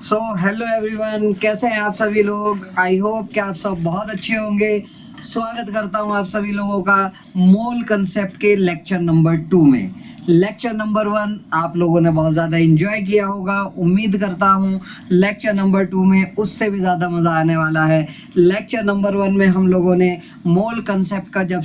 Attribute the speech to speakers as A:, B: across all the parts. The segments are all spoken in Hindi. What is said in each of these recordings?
A: सो हेलो एवरीवन, कैसे हैं आप सभी लोग। आई होप कि आप सब बहुत अच्छे होंगे। स्वागत करता हूं आप सभी लोगों का मोल कंसेप्ट के लेक्चर नंबर 2 में। लेक्चर नंबर 1 आप लोगों ने बहुत ज़्यादा एंजॉय किया होगा। उम्मीद करता हूं लेक्चर नंबर 2 में उससे भी ज़्यादा मज़ा आने वाला है। लेक्चर नंबर 1 में हम लोगों ने मोल कंसेप्ट का जब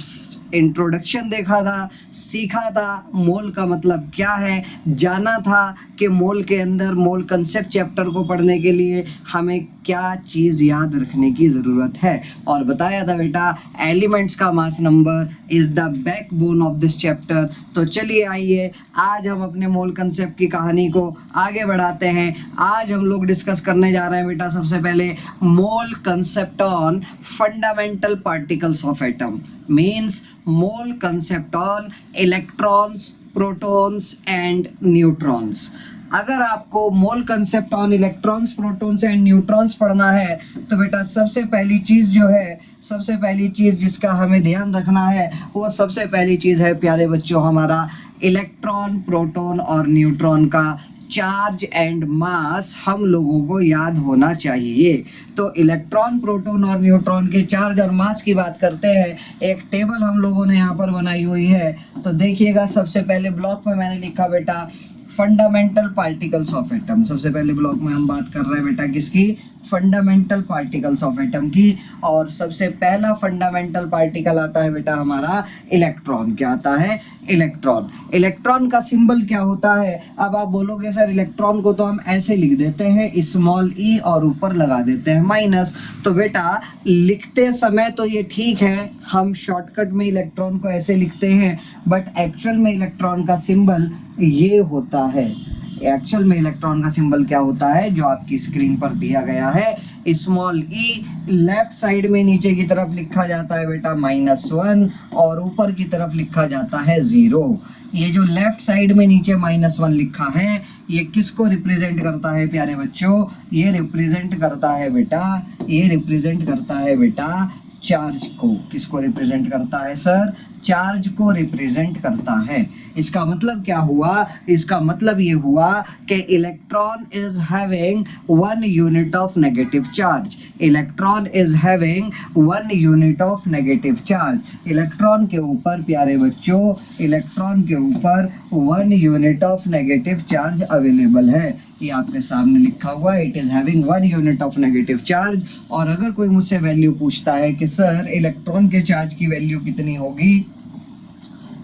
A: इंट्रोडक्शन देखा था, सीखा था मोल का मतलब क्या है, जाना था कि मोल के अंदर मोल कंसेप्ट चैप्टर को पढ़ने के लिए हमें क्या चीज़ याद रखने की ज़रूरत है, और बताया था बेटा एलिमेंट्स का mass number is the backbone of this chapter. तो चलिए आइए आज हम अपने मोल कंसेप्ट की कहानी को आगे बढ़ाते हैं। आज हम लोग डिस्कस करने जा रहे हैं बेटा सबसे पहले मोल concept on fundamental particles of atom, means mole concept on electrons, protons and neutrons. अगर आपको मोल concept on electrons, protons and neutrons पढ़ना है तो बेटा सबसे पहली चीज़ जो है, सबसे पहली चीज़ जिसका हमें ध्यान रखना है वो सबसे पहली चीज़ है प्यारे बच्चों हमारा इलेक्ट्रॉन, प्रोटॉन और न्यूट्रॉन का चार्ज एंड मास हम लोगों को याद होना चाहिए। तो इलेक्ट्रॉन, प्रोटॉन और न्यूट्रॉन के चार्ज और मास की बात करते हैं। एक टेबल हम लोगों ने यहाँ पर बनाई हुई है, तो देखिएगा सबसे पहले ब्लॉक में मैंने लिखा बेटा फंडामेंटल पार्टिकल्स ऑफ एटम। सबसे पहले ब्लॉक में हम बात कर रहे हैं बेटा किसकी, फंडामेंटल पार्टिकल्स ऑफ एटम की। और सबसे पहला फंडामेंटल पार्टिकल आता है बेटा हमारा इलेक्ट्रॉन। क्या आता है? इलेक्ट्रॉन। इलेक्ट्रॉन का सिंबल क्या होता है? अब आप बोलोगे सर इलेक्ट्रॉन को तो हम ऐसे लिख देते हैं स्मॉल ई और ऊपर लगा देते हैं माइनस। तो बेटा लिखते समय तो ये ठीक है, हम शॉर्टकट में इलेक्ट्रॉन को ऐसे लिखते हैं, बट एक्चुअल में इलेक्ट्रॉन का सिंबल ये होता है। एक्चुअल में इलेक्ट्रॉन का सिंबल क्या होता है जो आपकी स्क्रीन पर दिया गया है, स्मॉल ई। लेफ्ट साइड में नीचे की तरफ लिखा जाता है बेटा -1 और ऊपर की तरफ लिखा जाता है 0। ये जो लेफ्ट साइड में नीचे -1 लिखा है ये किसको रिप्रेजेंट करता है प्यारे बच्चों? ये रिप्रेजेंट करता है बेटा, ये रिप्रेजेंट करता है बेटा चार्ज को। किसको रिप्रेजेंट करता है सर? चार्ज को रिप्रेजेंट करता है। इसका मतलब क्या हुआ? इसका मतलब ये हुआ कि electron is having 1 unit of negative charge. Electron is having 1 unit of negative charge. Electron के ऊपर प्यारे बच्चों, इलेक्ट्रॉन के ऊपर 1 unit of negative charge available है। ये आपके सामने लिखा हुआ है, it is having 1 unit of negative charge. और अगर कोई मुझसे वैल्यू पूछता है कि सर इलेक्ट्रॉन के चार्ज की वैल्यू कितनी होगी,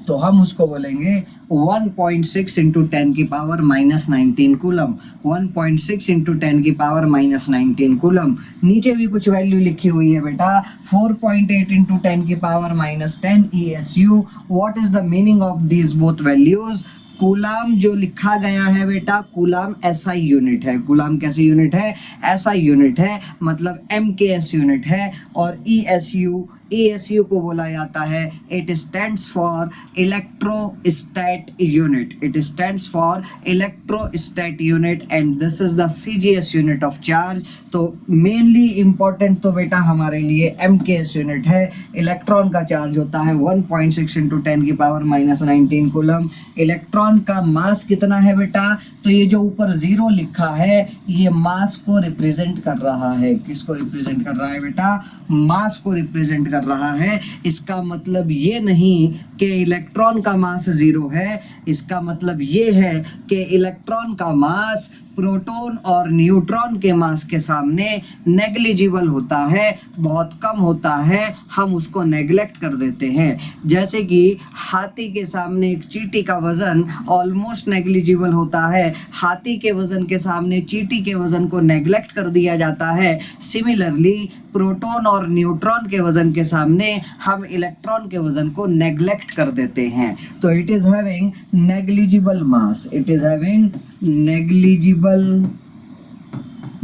A: तो हम उसको बोलेंगे 1.6 इंटू 10 की पावर -19 कूलम। 1.6 इंटू 10 की पावर -19 कूलम। नीचे भी कुछ वैल्यू लिखी हुई है बेटा, 4.8 इंटू 10 की power -10 ESU। What is the meaning of these both values? Coulomb जो लिखा गया है बेटा, कूलाम SI यूनिट है। कूलाम कैसी यूनिट है? SI यूनिट है, मतलब MKS यूनिट है। और ESU को बोला जाता है, it stands for electrostat unit. It stands for electrostat unit and this is the CGS unit of charge. तो मेनली इंपॉर्टेंट तो बेटा हमारे लिए MKS यूनिट है। इलेक्ट्रॉन का चार्ज होता है 1.6 इंटू 10 की पावर -19 कूलम। इलेक्ट्रॉन का मास कितना है बेटा? तो ये जो ऊपर 0 लिखा है ये मास को रिप्रेजेंट कर रहा है। किसको रिप्रेजेंट कर रहा है बेटा? मास को रिप्रेजेंट कर रहा है। इसका मतलब ये नहीं कि इलेक्ट्रॉन का मास 0 है, इसका मतलब ये है कि इलेक्ट्रॉन का मास प्रोटॉन और न्यूट्रॉन के मास के सामने नेग्लिजिबल होता है, बहुत कम होता है, हम उसको नेग्लेक्ट कर देते हैं। जैसे कि हाथी के सामने एक चींटी का वजन ऑलमोस्ट नेग्लिजिबल होता है, हाथी के वजन के सामने चींटी के वजन को नेग्लेक्ट कर दिया जाता है। सिमिलरली प्रोटॉन और न्यूट्रॉन के वजन के सामने हम इलेक्ट्रॉन के वजन को नेग्लेक्ट कर देते हैं। तो it is having negligible mass, it is having negligible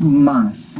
A: mass.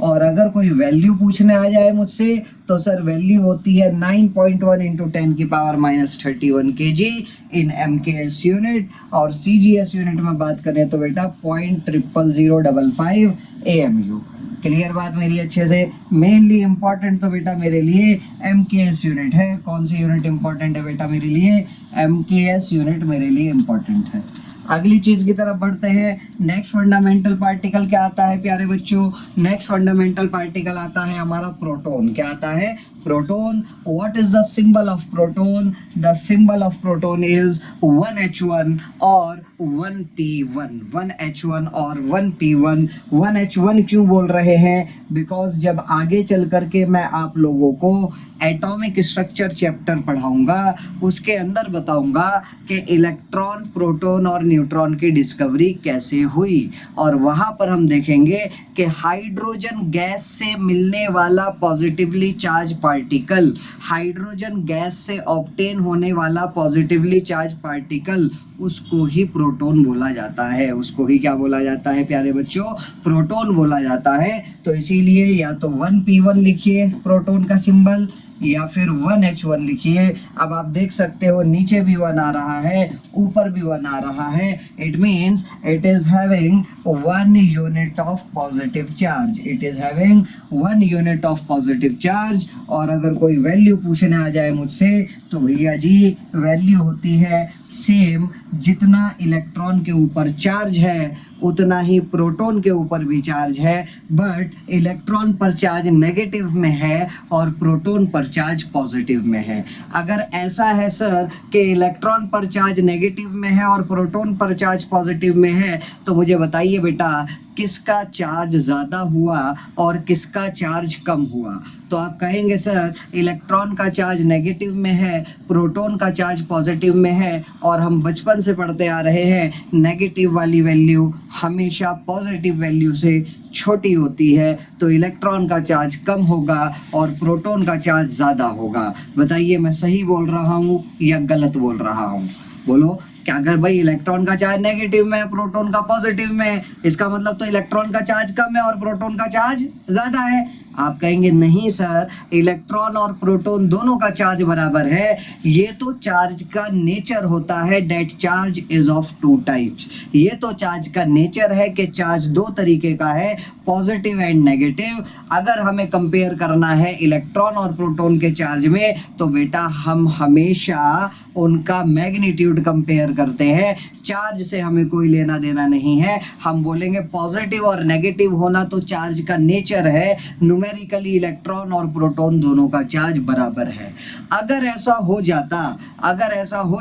A: और अगर कोई वैल्यू पूछने आ जाए मुझसे तो सर वैल्यू होती है 9.1 इंटू 10 की पावर -31 kg इन MKS यूनिट। और CGS यूनिट में बात करें तो बेटा 0.00055 AMU। क्लियर बात मेरी अच्छे से? मेनली इंपॉर्टेंट तो बेटा मेरे लिए MKS यूनिट है। कौन सी यूनिट इंपॉर्टेंट है बेटा मेरे लिए? MKS यूनिट मेरे लिए इंपॉर्टेंट है। अगली चीज की तरफ बढ़ते हैं। नेक्स्ट फंडामेंटल पार्टिकल क्या आता है प्यारे बच्चों? नेक्स्ट फंडामेंटल पार्टिकल आता है हमारा प्रोटॉन। क्या आता है? Proton. What is the symbol of proton? The symbol of proton is 1H1 और 1P1। 1H1 और 1P1। 1H1 क्यों बोल रहे हैं? बिकॉज जब आगे चल करके मैं आप लोगों को एटॉमिक स्ट्रक्चर चैप्टर पढ़ाऊंगा, उसके अंदर बताऊंगा कि इलेक्ट्रॉन, प्रोटॉन और न्यूट्रॉन की डिस्कवरी कैसे हुई, और वहां पर हम देखेंगे कि हाइड्रोजन गैस से मिलने वाला positively charge particle, hydrogen gas से ऑब्टेन होने वाला पॉजिटिवली चार्ज पार्टिकल, उसको ही प्रोटॉन बोला जाता है। उसको ही क्या बोला जाता है प्यारे बच्चों? प्रोटॉन बोला जाता है। तो इसीलिए या तो 1P1 लिखिए प्रोटॉन का सिंबल, या फिर 1H1 लिखिए। अब आप देख सकते हो नीचे भी 1 आ रहा है, ऊपर भी 1 आ रहा है। It means it is having 1 unit of positive charge. It is having 1 unit of positive charge. और अगर कोई वैल्यू पूछने आ जाए मुझसे तो भैया जी वैल्यू होती है सेम, जितना इलेक्ट्रॉन के ऊपर चार्ज है उतना ही प्रोटॉन के ऊपर भी चार्ज है, बट इलेक्ट्रॉन पर चार्ज नेगेटिव में है और प्रोटॉन पर चार्ज पॉजिटिव में है। अगर ऐसा है सर कि इलेक्ट्रॉन पर चार्ज नेगेटिव में है और प्रोटॉन पर चार्ज पॉजिटिव में है, तो मुझे बताइए बेटा किसका चार्ज ज़्यादा हुआ और किसका चार्ज कम हुआ? तो आप कहेंगे सर इलेक्ट्रॉन का चार्ज नेगेटिव में है, प्रोटॉन का चार्ज पॉजिटिव में है, और हम बचपन से पढ़ते आ रहे हैं नेगेटिव वाली वैल्यू हमेशा पॉजिटिव वैल्यू से छोटी होती है, तो इलेक्ट्रॉन का चार्ज कम होगा और प्रोटॉन का चार्ज ज़्यादा होगा। बताइए मैं सही बोल रहा हूँ या गलत बोल रहा हूँ? बोलो। क्या अगर भाई इलेक्ट्रॉन का चार्ज नेगेटिव में है, प्रोटॉन का पॉजिटिव में है, इसका मतलब तो इलेक्ट्रॉन का चार्ज कम है और प्रोटॉन का चार्ज ज्यादा है। आप कहेंगे नहीं सर, इलेक्ट्रॉन और प्रोटॉन दोनों का चार्ज बराबर है। ये तो चार्ज का नेचर होता है, that charge is of 2 types. ये तो चार्ज का नेचर है कि चार्ज 2 तरीके का है, पॉजिटिव एंड नेगेटिव। अगर हमें कंपेयर करना है इलेक्ट्रॉन और प्रोटॉन के चार्ज में, तो बेटा हम हमेशा उनका मैग्नीट्यूड कंपेयर करते हैं, चार्ज से हमें कोई लेना देना नहीं है। हम बोलेंगे पॉजिटिव और नेगेटिव होना तो चार्ज का नेचर है, न्यूमेरिकली इलेक्ट्रॉन और प्रोटॉन दोनों का चार्ज बराबर है। अगर ऐसा हो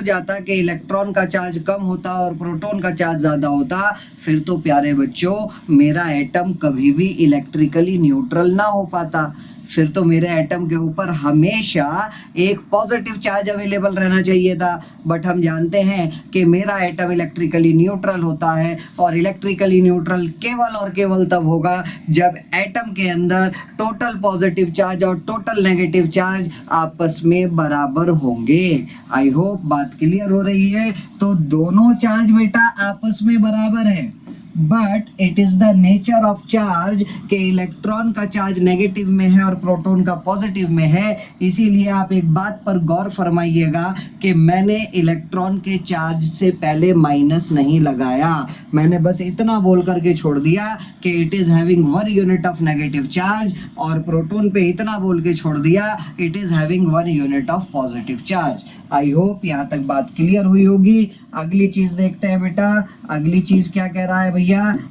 A: जाता कि इलेक्ट्रॉन का चार्ज कम होता और प्रोटॉन का चार्ज ज़्यादा होता, फिर तो प्यारे बच्चों मेरा एटम कभी भी इलेक्ट्रिकली न्यूट्रल ना हो पाता। फिर तो मेरे एटम के ऊपर हमेशा एक पॉजिटिव चार्ज अवेलेबल रहना चाहिए था, बट हम जानते हैं कि मेरा एटम इलेक्ट्रिकली न्यूट्रल होता है, और इलेक्ट्रिकली न्यूट्रल केवल और केवल तब होगा जब एटम के अंदर टोटल पॉजिटिव चार्ज और टोटल नेगेटिव चार्ज आपस में बराबर होंगे। आई होप बात क्लियर हो रही है। तो दोनों चार्ज बेटा आपस में बराबर है, but it is the nature of charge कि इलेक्ट्रॉन का चार्ज नेगेटिव में है और प्रोटॉन का पॉजिटिव में है। इसीलिए आप एक बात पर गौर फरमाइएगा कि मैंने इलेक्ट्रॉन के चार्ज से पहले माइनस नहीं लगाया, मैंने बस इतना बोल करके छोड़ दिया कि it is having 1 unit of negative charge, और प्रोटॉन पे इतना बोल के छोड़ दिया it is having 1 unit of positive charge. I hope यहाँ तक बात क्लियर हुई होगी। अगली चीज देखते हैं बेटा। अगली चीज क्या कह रहा है भैया?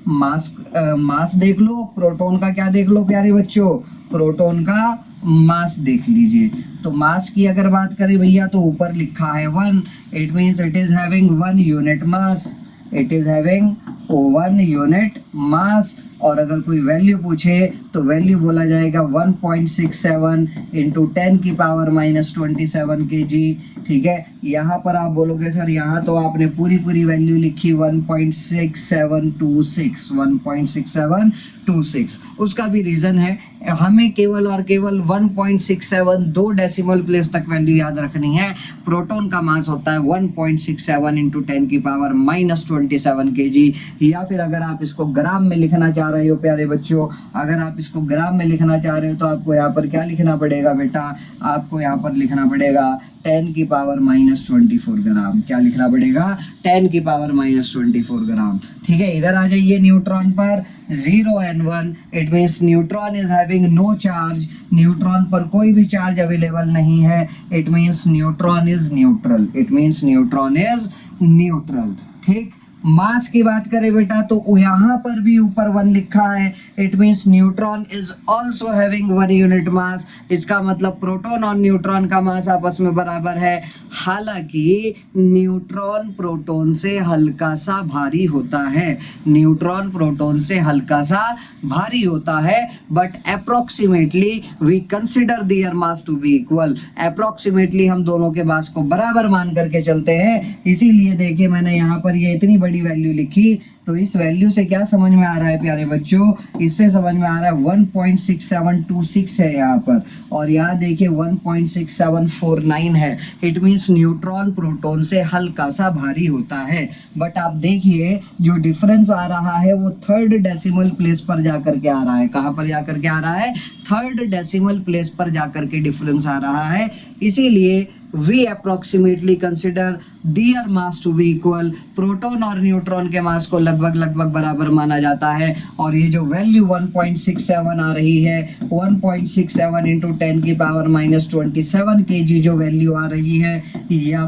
A: मास देख लो। प्रोटॉन का क्या देख लो प्यारे बच्चों? प्रोटॉन का मास देख लीजिए। तो मास की अगर बात करें भैया तो ऊपर लिखा है 1, it means it is having 1 unit mass. It is having 1 unit mass. और अगर कोई वैल्यू पूछे तो वैल्यू बोला जाएगा 1.67 इंटू 10 की पावर -27 kg। ठीक है, यहाँ पर आप बोलोगे सर यहाँ तो आपने पूरी वैल्यू लिखी 1.6726। उसका भी रीज़न है, हमें केवल और केवल 1.67 2 डेसिमल प्लेस तक वैल्यू याद रखनी है। प्रोटॉन का मास होता है 1.67 इंटू 10 की पावर -27 kg। या फिर अगर आप इसको ग्राम में लिखना चाह रहे हो प्यारे बच्चों, अगर आप इसको ग्राम में लिखना चाह रहे हो तो आपको यहाँ पर क्या लिखना पड़ेगा बेटा? आपको यहाँ पर लिखना पड़ेगा 10 की पावर -24 ग्राम। क्या लिखना पड़ेगा? 10 की पावर -24 ग्राम। ठीक है, इधर आ जाइए न्यूट्रॉन पर। 0 and 1 it means neutron is having no charge. Neutron पर कोई भी चार्ज अवेलेबल नहीं है। It means neutron is neutral. It means neutron is neutral. ठीक, मास की बात करें बेटा तो यहाँ पर भी ऊपर 1 लिखा है, it means neutron is also having 1 unit mass. इसका मतलब प्रोटॉन और न्यूट्रॉन का मास आपस में बराबर है। हालांकि न्यूट्रॉन प्रोटॉन से हल्का सा भारी होता है, न्यूट्रॉन प्रोटॉन से हल्का सा भारी होता है, but approximately we consider their mass to be equal. Approximately हम दोनों के मास को बराबर मान करके चलते हैं। इसीलिए देखिए मैंने यहाँ पर ये इतनी बड़ी वैल्यू लिखी। तो इस वैल्यू से क्या समझ में आ रहा है प्यारे बच्चों, इससे समझ में आ रहा है 1.6726 है यहाँ पर, और यहाँ देखिए 1.6749 है। इट मींस न्यूट्रॉन प्रोटॉन से हल्का सा भारी होता है। बट आप देखिए जो डिफरेंस आ रहा है वो 3rd डेसिमल प्लेस पर जाकर के आ रहा है। कहाँ पर जाकर के आ रहा है? 3rd डेसिमल प्लेस पर जाकर के डिफरेंस आ रहा है। इसीलिए we approximately consider their mass to be equal। Proton और न्यूट्रॉन के मास को लगभग बराबर माना जाता है। और ये जो वैल्यू 1.67 आ रही है, 1.67 इंटू 10 की पावर -27 kg जो वैल्यू आ रही है, या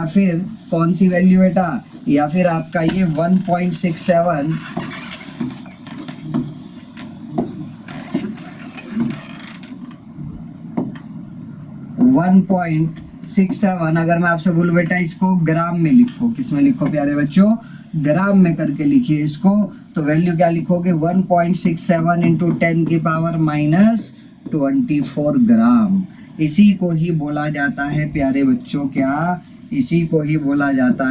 A: फिर कौन सी वैल्यू बेटा, या फिर आपका ये 1.67 1.67 अगर मैं आपसे बोलूं बेटा इसको ग्राम में लिखो, किसमें लिखो प्यारे बच्चों? ग्राम में करके लिखिए इसको। तो वैल्यू क्या लिखोगे? 1.67 इंटू 10 की पावर -24 ग्राम। इसी को ही बोला जाता है प्यारे बच्चों, क्या? इसी को ही बोला जाता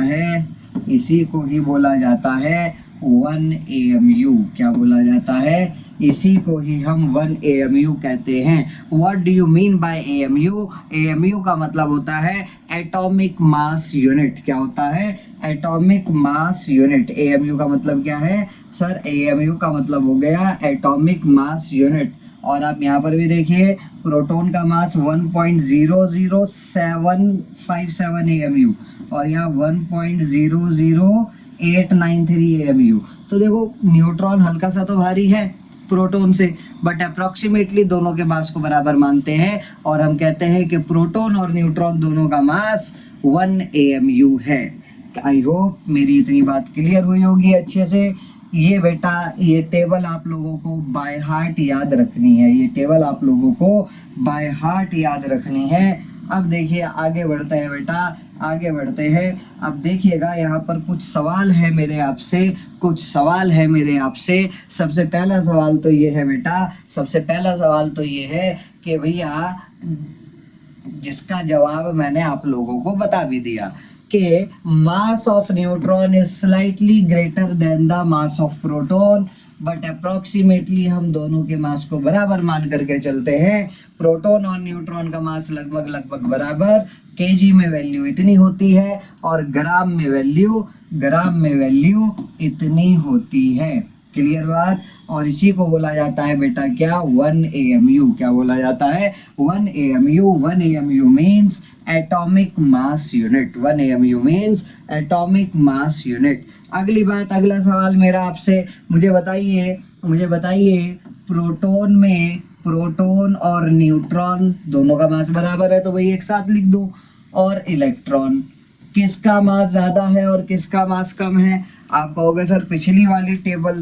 A: है 1 AMU। क्या बोला जाता है? इसी को ही हम 1 AMU कहते हैं। What do you mean by AMU? AMU का मतलब होता है एटॉमिक मास यूनिट। क्या होता है? Atomic mass unit. AMU का मतलब क्या है सर? AMU का मतलब हो गया एटॉमिक मास यूनिट। और आप यहाँ पर भी देखिए प्रोटॉन का मास 1.00757 AMU और यहाँ 1.00893 AMU। तो देखो न्यूट्रॉन हल्का सा तो भारी है प्रोटॉन से, बट अप्रोक्सीमेटली दोनों के मास को बराबर मानते हैं और हम कहते हैं कि प्रोटॉन और न्यूट्रॉन दोनों का मास 1 AMU है। आई होप मेरी इतनी बात क्लियर हुई होगी अच्छे से। ये बेटा ये टेबल आप लोगों को बाय हार्ट याद रखनी है, ये टेबल आप लोगों को बाय हार्ट याद रखनी है। अब देखिए आगे बढ़ते हैं बेटा, आगे बढ़ते हैं। अब देखिएगा यहाँ पर कुछ सवाल है मेरे आपसे, सबसे पहला सवाल तो ये है बेटा, सबसे पहला सवाल तो ये है कि भैया जिसका जवाब मैंने आप लोगों को बता भी दिया कि mass of neutron is slightly greater than the mass of proton, but approximately हम दोनों के मास को बराबर मान करके चलते हैं। प्रोटॉन और न्यूट्रॉन का मास लगभग बराबर, केजी में वैल्यू इतनी होती है और ग्राम में वैल्यू इतनी होती है। क्लियर बात? और इसी को बोला जाता है बेटा क्या? 1 AMU। क्या बोला जाता है? 1 AMU। 1 AMU means atomic mass unit. 1 AMU means atomic mass unit. अगली बात, अगला सवाल मेरा आपसे, मुझे बताइए प्रोटॉन और न्यूट्रॉन दोनों का मास बराबर है तो भाई एक साथ लिख दो। और इलेक्ट्रॉन, किसका मास ज्यादा है और किसका मास कम है? आप कहोगे सर पिछली वाली टेबल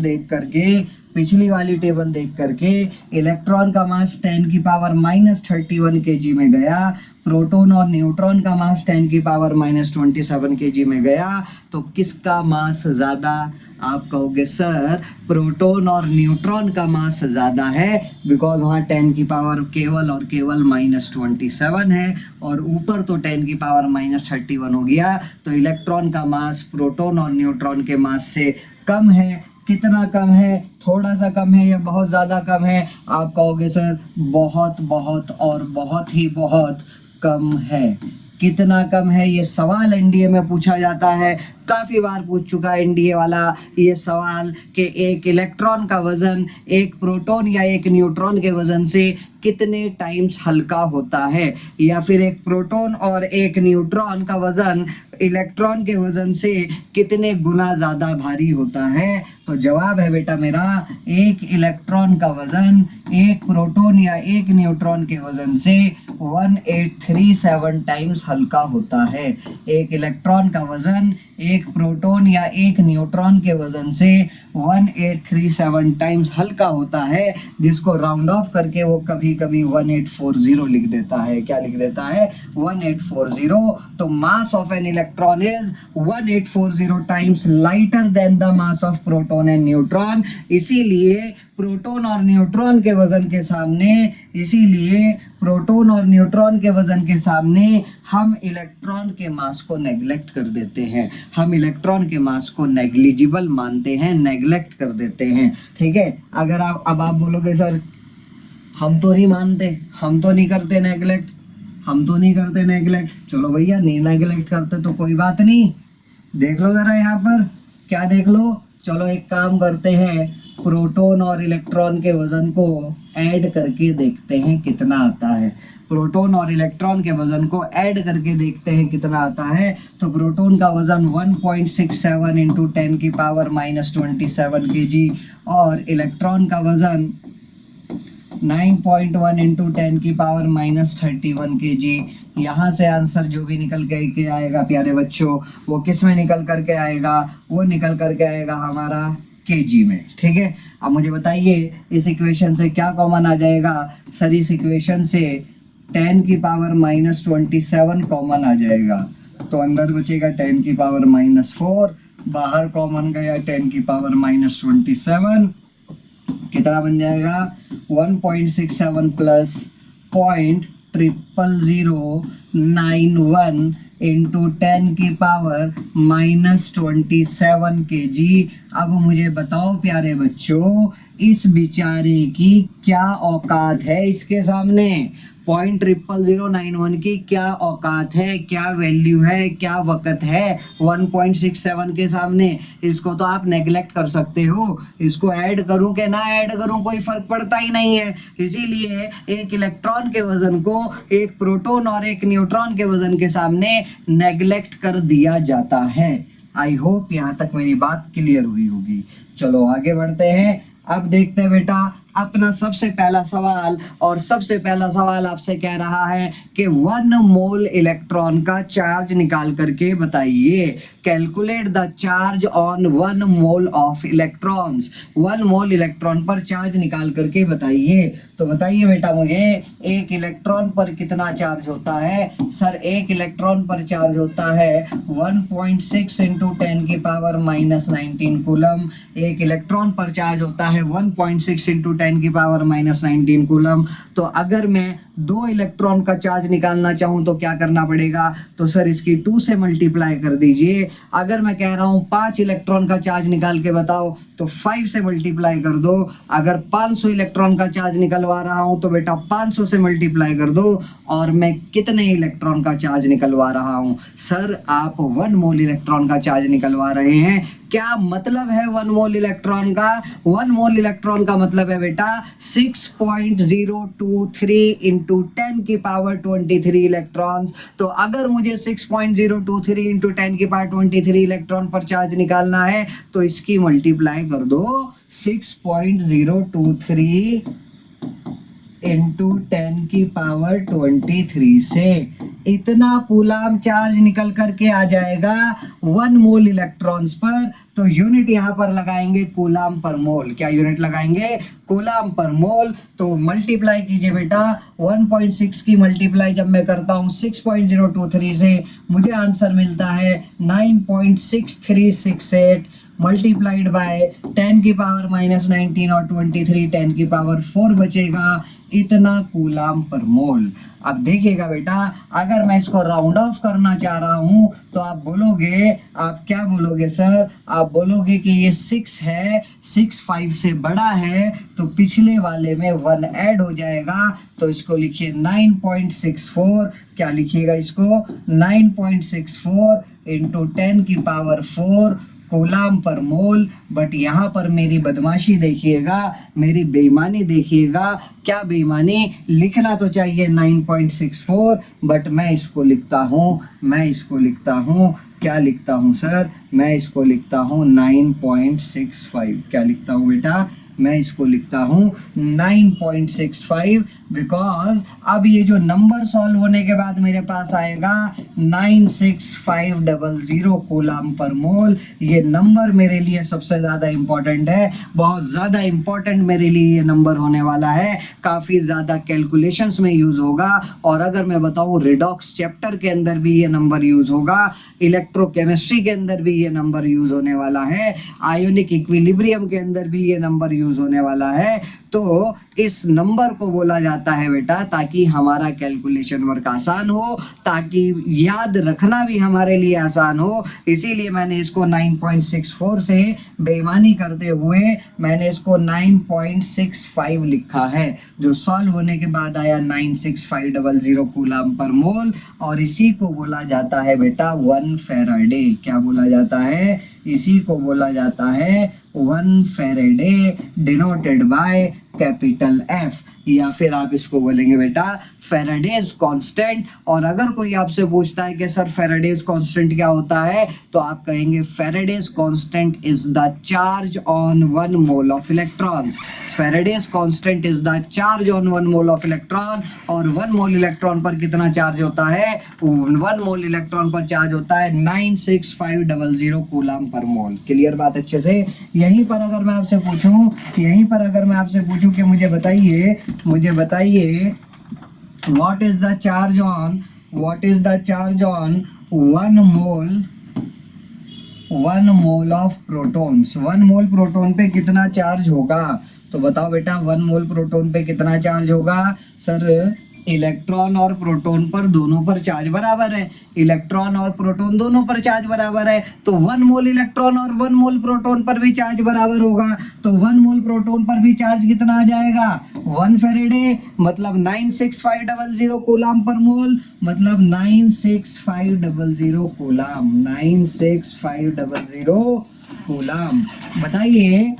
A: देख करके इलेक्ट्रॉन का मास 10 की पावर -31 kg में गया, प्रोटॉन और न्यूट्रॉन का मास 10 की पावर -27 kg में गया, तो किसका मास ज्यादा? आप कहोगे सर प्रोटॉन और न्यूट्रॉन का मास ज्यादा है, बिकॉज वहाँ 10 की पावर केवल और केवल -27 है और ऊपर तो 10 की पावर -31 हो गया, तो इलेक्ट्रॉन का मास प्रोटॉन और न्यूट्रॉन के मास से कम है। कितना कम है? थोड़ा सा कम है या बहुत ज़्यादा कम है? आप कहोगे सर बहुत और बहुत ही बहुत कम है। कितना कम है? ये सवाल एनडीए में पूछा जाता है, काफ़ी बार पूछ चुका है एनडीए वाला ये सवाल कि एक इलेक्ट्रॉन का वजन एक प्रोटॉन या एक न्यूट्रॉन के वजन से कितने टाइम्स हल्का होता है, या फिर एक प्रोटॉन और एक न्यूट्रॉन का वजन इलेक्ट्रॉन के वजन से कितने गुना ज़्यादा भारी होता है। तो जवाब है बेटा मेरा, एक इलेक्ट्रॉन का वजन एक प्रोटॉन या एक न्यूट्रॉन के वजन से 1837 टाइम्स हल्का होता है। एक इलेक्ट्रॉन का वजन एक प्रोटॉन या एक न्यूट्रॉन के वजन से 1837 टाइम्स हल्का होता है, जिसको राउंड ऑफ करके वो कभी कभी 1840 लिख देता है। क्या लिख देता है? 1840। तो mass of an electron is 1840 times lighter than the mass of proton and neutron. इसीलिए प्रोटॉन और न्यूट्रॉन के वजन के सामने हम इलेक्ट्रॉन के मास को नेग्लेक्ट कर देते हैं, हम इलेक्ट्रॉन के मास को नेग्लिजिबल मानते हैं, नेग्लेक्ट कर देते हैं। ठीक है, अगर आप बोलोगे सर हम तो नहीं मानते, हम तो नहीं करते नेग्लेक्ट, चलो भैया नहीं नेग्लेक्ट करते तो कोई बात नहीं। देख लो जरा यहाँ पर, क्या देख लो, चलो एक काम करते हैं, प्रोटॉन और इलेक्ट्रॉन के वजन को ऐड करके देखते हैं कितना आता है। प्रोटॉन और इलेक्ट्रॉन के वजन को ऐड करके देखते हैं कितना आता है। तो प्रोटॉन का वजन 1.67 इंटू 10 की पावर -27 kg और इलेक्ट्रॉन का वजन 9.1 इंटू 10 की पावर -31 kg। यहाँ से आंसर जो भी निकल के आएगा प्यारे बच्चों, वो किस में निकल करके आएगा? वो निकल करके आएगा हमारा kg में। ठीक है, अब मुझे बताइए इस इक्वेशन से क्या कॉमन आ जाएगा? सर इस इक्वेशन से 10 की पावर -27 कॉमन आ जाएगा, तो अंदर बचेगा 10 की पावर -4, बाहर कॉमन गया 10 की पावर -27, कितना बन जाएगा? 1.67 प्लस 0.00091 इंटू 10 की पावर -27 kg। अब मुझे बताओ प्यारे बच्चों, इस बेचारे की क्या औकात है इसके सामने? 0.00091 की क्या औकात है, क्या वैल्यू है, क्या वक़्त है 1.67 के सामने? इसको तो आप नेग्लेक्ट कर सकते हो, इसको ऐड करूं कि ना ऐड करूं कोई फर्क पड़ता ही नहीं है। इसीलिए एक इलेक्ट्रॉन के वजन को एक प्रोटॉन और एक न्यूट्रॉन के वजन के सामने नेग्लेक्ट कर दिया जाता है। आई होप यहाँ तक मेरी बात क्लियर हुई होगी। चलो आगे बढ़ते हैं। अब देखते हैं बेटा अपना सबसे पहला सवाल, और सबसे पहला सवाल आपसे कह रहा है कि 1 मोल इलेक्ट्रॉन का चार्ज निकाल करके बताइए। Calculate the charge on 1 mole of electrons. 1 mole electron पर चार्ज निकाल करके बताइए। तो बताइए बेटा मुझे, एक इलेक्ट्रॉन पर कितना चार्ज होता है? सर एक इलेक्ट्रॉन पर चार्ज होता है 1.6 इंटू 10 की पावर -19 कूलम। एक इलेक्ट्रॉन पर चार्ज होता है 1.6 इंटू 10 की पावर -19 कूलम। तो अगर मैं 2 इलेक्ट्रॉन का चार्ज निकालना चाहूं तो क्या करना पड़ेगा? तो सर इसकी 2 से मल्टीप्लाई कर दीजिए। अगर मैं कह रहा हूं 5 इलेक्ट्रॉन का चार्ज निकाल के बताओ तो 5 से मल्टीप्लाई कर दो। अगर 500 इलेक्ट्रॉन का चार्ज निकलवा रहा हूं तो बेटा 500 से मल्टीप्लाई कर दो। और मैं कितने इलेक्ट्रॉन का चार्ज निकलवा रहा हूं? सर आप 1 मोल इलेक्ट्रॉन का चार्ज निकलवा रहे हैं। क्या मतलब है 1 मोल इलेक्ट्रॉन का? 1 मोल इलेक्ट्रॉन का मतलब है बेटा 6.023 इंटू 10 की पावर 23 इलेक्ट्रॉन्स। तो अगर मुझे 6.023 इंटू 10 की पावर 23 इलेक्ट्रॉन पर चार्ज निकालना है तो इसकी मल्टीप्लाई कर दो 6.023 इंटू 10 की पावर 23 से। इतना कूलाम चार्ज निकल करके आ जाएगा 1 मोल इलेक्ट्रॉन्स पर। तो यूनिट यहाँ पर लगाएंगे कूलाम पर मोल। क्या यूनिट लगाएंगे? कूलाम पर मोल। तो मल्टीप्लाई कीजिए बेटा, 1.6 की मल्टीप्लाई जब मैं करता हूँ 6.023 से, मुझे आंसर मिलता है 9.6368 मल्टीप्लाइड बाय 10 की पावर -19 और 23 10 की पावर 4 बचेगा। इतना कूलाम पर मोल। अब देखिएगा बेटा, अगर मैं इसको राउंड ऑफ करना चाह रहा हूं तो आप बोलोगे, आप क्या बोलोगे सर? आप बोलोगे कि ये 6 है, 6 5 से बड़ा है, तो पिछले वाले में 1 ऐड हो जाएगा। तो इसको लिखिए 9.64। क्या लिखिएगा इसको? 9.64 इंटू 10 की पावर 4 कूलाम पर मोल। बट यहाँ पर मेरी बदमाशी देखिएगा, मेरी बेईमानी देखिएगा। क्या बेईमानी? लिखना तो चाहिए 9.64, बट मैं इसको लिखता हूँ क्या लिखता हूँ सर? मैं इसको लिखता हूँ 9.65। क्या लिखता हूँ बेटा? मैं इसको लिखता हूँ 9.65 बिकॉज अब ये जो नंबर सॉल्व होने के बाद मेरे पास आएगा 96500 कूलम पर मोल। ये नंबर मेरे लिए सबसे ज़्यादा इम्पोर्टेंट है, बहुत ज़्यादा इम्पोर्टेंट मेरे लिए ये नंबर होने वाला है, काफ़ी ज़्यादा कैलकुलेशंस में यूज़ होगा। और अगर मैं बताऊँ रिडॉक्स चैप्टर के अंदर भी ये नंबर यूज़ होगा, इलेक्ट्रोकेमिस्ट्री के अंदर भी ये नंबर यूज़ होने वाला है, आयोनिक इक्विलिब्रियम के अंदर भी ये नंबर यूज़ होने वाला है। तो इस नंबर को बोला जाता है बेटा ताकि हमारा कैलकुलेशन वर्क आसान हो, ताकि याद रखना भी हमारे लिए आसान हो। इसीलिए मैंने इसको 9.64 से बेईमानी करते हुए मैंने इसको 9.65 लिखा है, जो सॉल्व होने के बाद आया 96500 कूलम पर मोल। और इसी को बोला जाता है बेटा 1 फैराडे। क्या बोला जाता है? इसी को बोला जाता है 1 Faraday, denoted by capital F, या फिर आप इसको बोलेंगे बेटा फैराडेज कांस्टेंट। और अगर कोई आपसे पूछता है कि सर फैराडेज कांस्टेंट क्या होता है, तो आप कहेंगे Faraday's constant is the charge on 1 mole of electrons. Faraday's constant is the charge on 1 mole of electron. और 1 मोल इलेक्ट्रॉन पर कितना चार्ज होता है? 1 मोल इलेक्ट्रॉन पर चार्ज होता है 96500 कूलम पर मोल। क्लियर बात अच्छे से? यहीं पर अगर मैं आपसे पूछूं कि मुझे बताइए what is the charge on 1 mole of protons. 1 mole proton पे कितना चार्ज होगा? तो बताओ बेटा 1 मोल प्रोटॉन पे कितना चार्ज होगा? सर इलेक्ट्रॉन और प्रोटॉन पर दोनों पर चार्ज बराबर है, इलेक्ट्रॉन और प्रोटॉन दोनों पर चार्ज बराबर है, तो 1 मोल इलेक्ट्रॉन और 1 मोल प्रोटॉन पर भी चार्ज बराबर होगा। तो 1 मोल प्रोटॉन पर भी चार्ज कितना आ जाएगा? 1 फैराडे, मतलब 96500 कूलम पर मोल, मतलब 96500 कूलम, 96500 कूलम। बताइए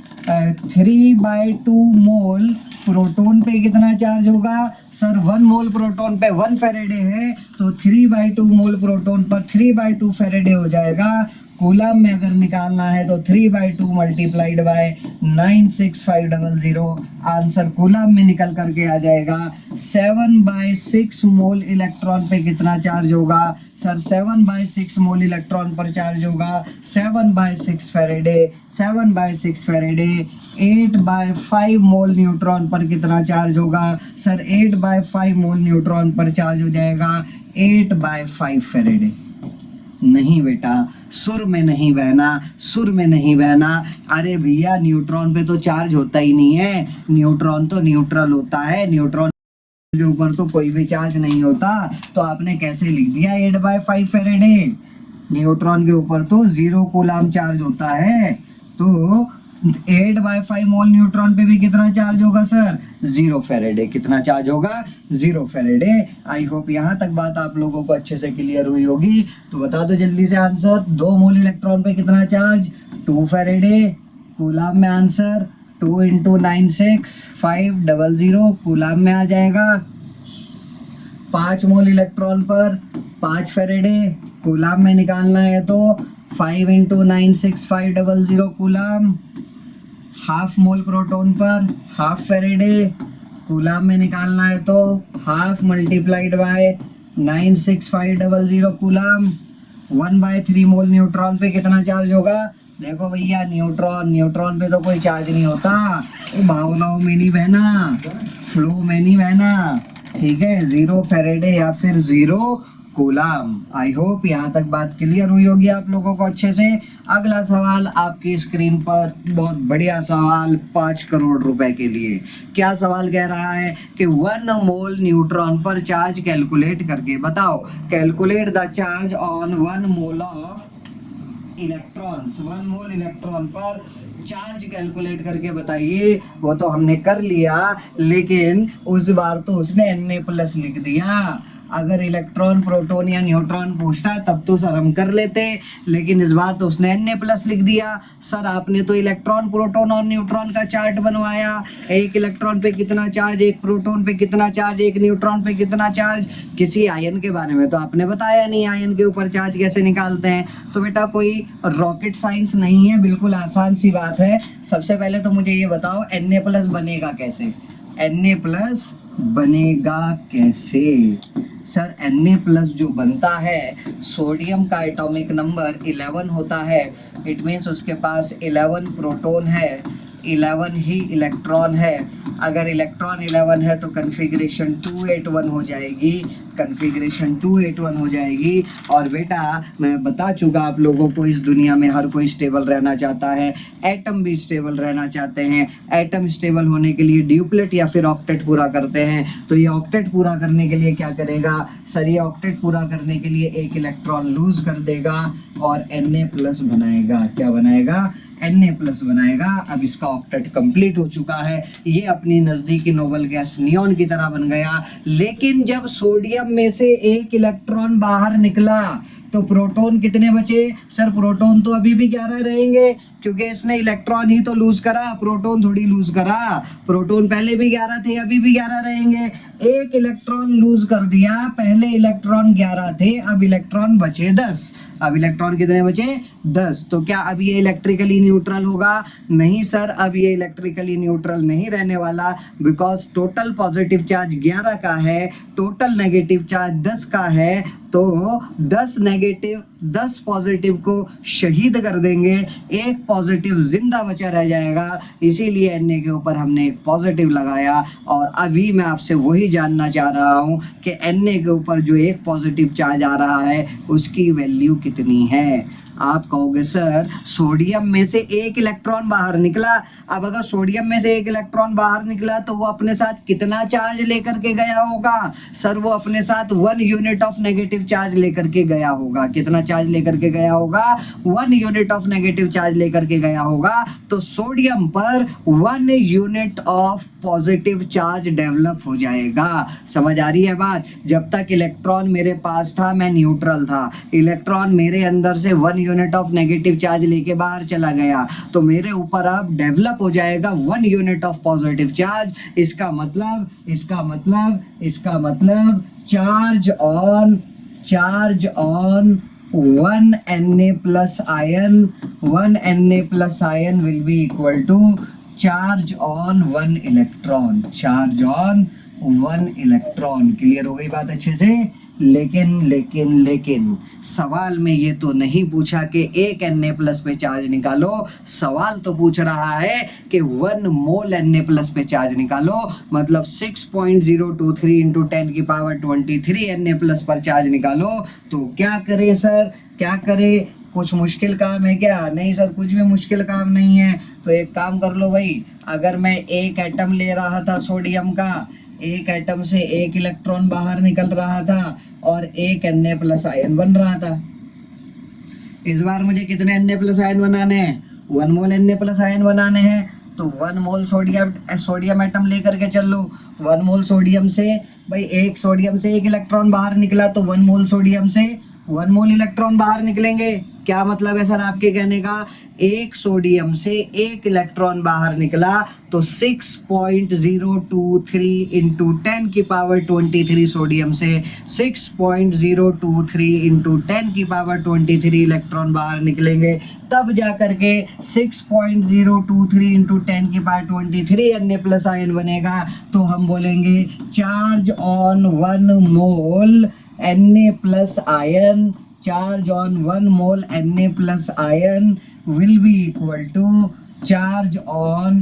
A: 3/2 मोल प्रोटॉन पे कितना चार्ज होगा? सर 1 मोल प्रोटॉन पे 1 फैराडे है, तो 3/2 मोल प्रोटॉन पर 3/2 फैराडे हो जाएगा। कूलम में अगर निकालना है तो 3/2 मल्टीप्लाइड बाय 96500, आंसर कूलम में निकल करके आ जाएगा 7/6 मोल इलेक्ट्रॉन पे कितना चार्ज होगा? सर 7/6 मोल इलेक्ट्रॉन पर चार्ज होगा 7/6 फैराडे, 7/6 फैराडे। 8/5 मोल न्यूट्रॉन पर कितना चार्ज होगा? सर 8/5 मोल न्यूट्रॉन पर चार्ज हो जाएगा 8/5 फैराडे। नहीं बेटा, सुर में नहीं बहना। अरे भैया न्यूट्रॉन पे तो चार्ज होता ही नहीं है, न्यूट्रॉन तो न्यूट्रल होता है, न्यूट्रॉन के ऊपर तो कोई भी चार्ज नहीं होता। तो आपने कैसे लिख दिया 8/5 फैराडे? न्यूट्रॉन के ऊपर तो 0 कूलम चार्ज होता है। तो 8/5 मोल न्यूट्रॉन पे भी कितना चार्ज होगा सर? 0 फैराडे। कितना चार्ज होगा? 0 फैराडे। आई होप यहाँ तक बात आप लोगों को अच्छे से क्लियर हुई होगी। तो बता दो जल्दी से आंसर। 2 मोल इलेक्ट्रॉन पे कितना चार्ज? 2 फैराडे। कूलम में आंसर 2 × 96500 कूलम में आ जाएगा। 5 मोल इलेक्ट्रॉन पर 5 फैराडे, कूलम में निकालना है तो 5 × 96500 कूलम। हाफ मोल प्रोटॉन पर हाफ फैराडे, कूलम में निकालना है तो half multiplied by 96500 coulomb. 1/3 mole neutron पे कितना चार्ज होगा? देखो भैया न्यूट्रॉन पे तो कोई चार्ज नहीं होता, भावनाओं में नहीं बहना, फ्लो में नहीं बहना, ठीक है। 0 फैराडे या फिर 0 कूलम। आई होप यहाँ तक बात क्लियर हुई होगी आप लोगों को अच्छे से। अगला सवाल आपकी स्क्रीन पर, बहुत बढ़िया सवाल 5 करोड़ रुपए के लिए। क्या सवाल कह रहा है कि 1 मोल न्यूट्रॉन पर चार्ज कैलकुलेट करके बताओ। Calculate the charge on 1 mole of electrons. 1 mole electron पर चार्ज कैलकुलेट करके बताइए। वो तो हमने कर लिया, लेकिन उस बार तो उसने Na+ लिख दिया। अगर इलेक्ट्रॉन, प्रोटॉन या न्यूट्रॉन पूछता तब तो सर हम कर लेते, लेकिन इस बार तो उसने Na+ लिख दिया। सर आपने तो इलेक्ट्रॉन, प्रोटॉन और न्यूट्रॉन का चार्ट बनवाया, एक इलेक्ट्रॉन पे कितना चार्ज, एक प्रोटॉन पे कितना चार्ज, एक न्यूट्रॉन पे कितना चार्ज। किसी आयन के बारे में तो आपने बताया नहीं, आयन के ऊपर चार्ज कैसे निकालते हैं। तो बेटा कोई रॉकेट साइंस नहीं है, बिल्कुल आसान सी बात बात है। सबसे पहले तो मुझे ये बताओ Na+ बनेगा कैसे? Na+ बनेगा कैसे? सर Na+ जो बनता है, सोडियम का एटॉमिक नंबर 11 होता है। इट मीन्स उसके पास 11 प्रोटॉन है, 11 ही इलेक्ट्रॉन है। अगर इलेक्ट्रॉन 11 है तो कन्फिग्रेशन 281 हो जाएगी, कन्फिग्रेशन 281 हो जाएगी। और बेटा मैं बता चुका आप लोगों को, इस दुनिया में हर कोई स्टेबल रहना चाहता है, एटम भी स्टेबल रहना चाहते हैं। एटम स्टेबल होने के लिए ड्यूप्लेट या फिर ऑक्टेट पूरा करते हैं। तो ये ऑक्टेट पूरा करने के लिए क्या करेगा? सर ये ऑक्टेट पूरा करने के लिए एक इलेक्ट्रॉन लूज कर देगा और Na+ बनाएगा। क्या बनाएगा? Na+ बनाएगा। अब इसका ऑक्टेट कंप्लीट हो चुका है। ये अपनी नजदीकी नोबल गैस नियॉन की तरह बन गया। लेकिन जब सोडियम में से एक इलेक्ट्रॉन बाहर निकला तो प्रोटॉन कितने बचे? सर प्रोटॉन तो अभी भी 11 रहेंगे, क्योंकि इसने इलेक्ट्रॉन ही तो लूज करा, प्रोटॉन थोड़ी लूज करा। प्रोटॉन पहले भी 11 थे, अभी भी 11 रहेंगे। एक इलेक्ट्रॉन लूज कर दिया, पहले इलेक्ट्रॉन 11 थे, अब इलेक्ट्रॉन बचे 10। अब इलेक्ट्रॉन कितने बचे? 10। तो क्या अब ये इलेक्ट्रिकली न्यूट्रल होगा? नहीं सर, अब ये इलेक्ट्रिकली न्यूट्रल नहीं रहने वाला, बिकॉज टोटल पॉजिटिव चार्ज 11 का है, टोटल नेगेटिव चार्ज 10 का है। तो 10 नेगेटिव 10 पॉजिटिव को शहीद कर देंगे, एक पॉजिटिव जिंदा बचा रह जाएगा। इसीलिए Na के ऊपर हमने एक पॉजिटिव लगाया। और अभी मैं आपसे वही जानना चाह रहा हूँ कि Na के ऊपर जो एक पॉजिटिव चार्ज आ रहा है उसकी वैल्यू कितनी है? आप कहोगे सर सोडियम में से एक इलेक्ट्रॉन बाहर निकला। अब अगर सोडियम में से एक इलेक्ट्रॉन बाहर निकला तो वो अपने साथ कितना चार्ज लेकर के गया होगा? सर वो अपने साथ 1 यूनिट ऑफ नेगेटिव चार्ज लेकर के गया होगा। कितना चार्ज लेकर के गया होगा? 1 यूनिट ऑफ नेगेटिव चार्ज लेकर के गया होगा। तो सोडियम पर 1 unit of positive charge develop हो जाएगा। समझ आ रही है बात? जब तक इलेक्ट्रॉन मेरे पास था मैं न्यूट्रल था, इलेक्ट्रॉन मेरे अंदर से 1 यूनिट ऑफ नेगेटिव चार्ज लेके बाहर चला गया तो मेरे ऊपर अब डेवलप हो जाएगा 1 यूनिट ऑफ पॉजिटिव चार्ज। इसका मतलब charge on 1 Na+ ion, 1 Na+ ion will be equal to charge on 1 electron, charge on 1 electron. Clear हो गई बात अच्छे से? लेकिन सवाल में ये तो नहीं पूछा कि एक Na+ पे चार्ज निकालो, सवाल तो पूछ रहा है कि 1 मोल Na+ पे चार्ज निकालो। मतलब 6.023 इंटू 10 की पावर 23 Na+ पर चार्ज निकालो। तो क्या करें सर, क्या करें? कुछ मुश्किल काम है क्या? नहीं सर, कुछ भी मुश्किल काम नहीं है। तो एक काम कर लो भाई, अगर मैं एक एटम ले रहा था सोडियम का, एक एटम से एक इलेक्ट्रॉन बाहर निकल रहा था और एक Na+ आयन बन रहा था। इस बार मुझे कितने Na+ आयन बनाने हैं? 1 मोल Na+ आयन बनाने हैं। तो 1 मोल सोडियम एटम लेकर के चल लो। 1 मोल सोडियम से भाई, एक सोडियम से एक इलेक्ट्रॉन बाहर निकला तो 1 मोल सोडियम से 1 मोल इलेक्ट्रॉन बाहर निकलेंगे। क्या मतलब है सर आपके कहने का? एक सोडियम से एक इलेक्ट्रॉन बाहर निकला तो 6.023 इंटू 10 की पावर 23 सोडियम से 6.023 इंटू 10 की पावर 23 इलेक्ट्रॉन बाहर निकलेंगे। तब जाकर के 6.023 इंटू 10 की पावर 23 Na+ आयन बनेगा। तो हम बोलेंगे charge on 1 mole Na+ ion, charge on 1 mole Na+ ion will be equal to charge on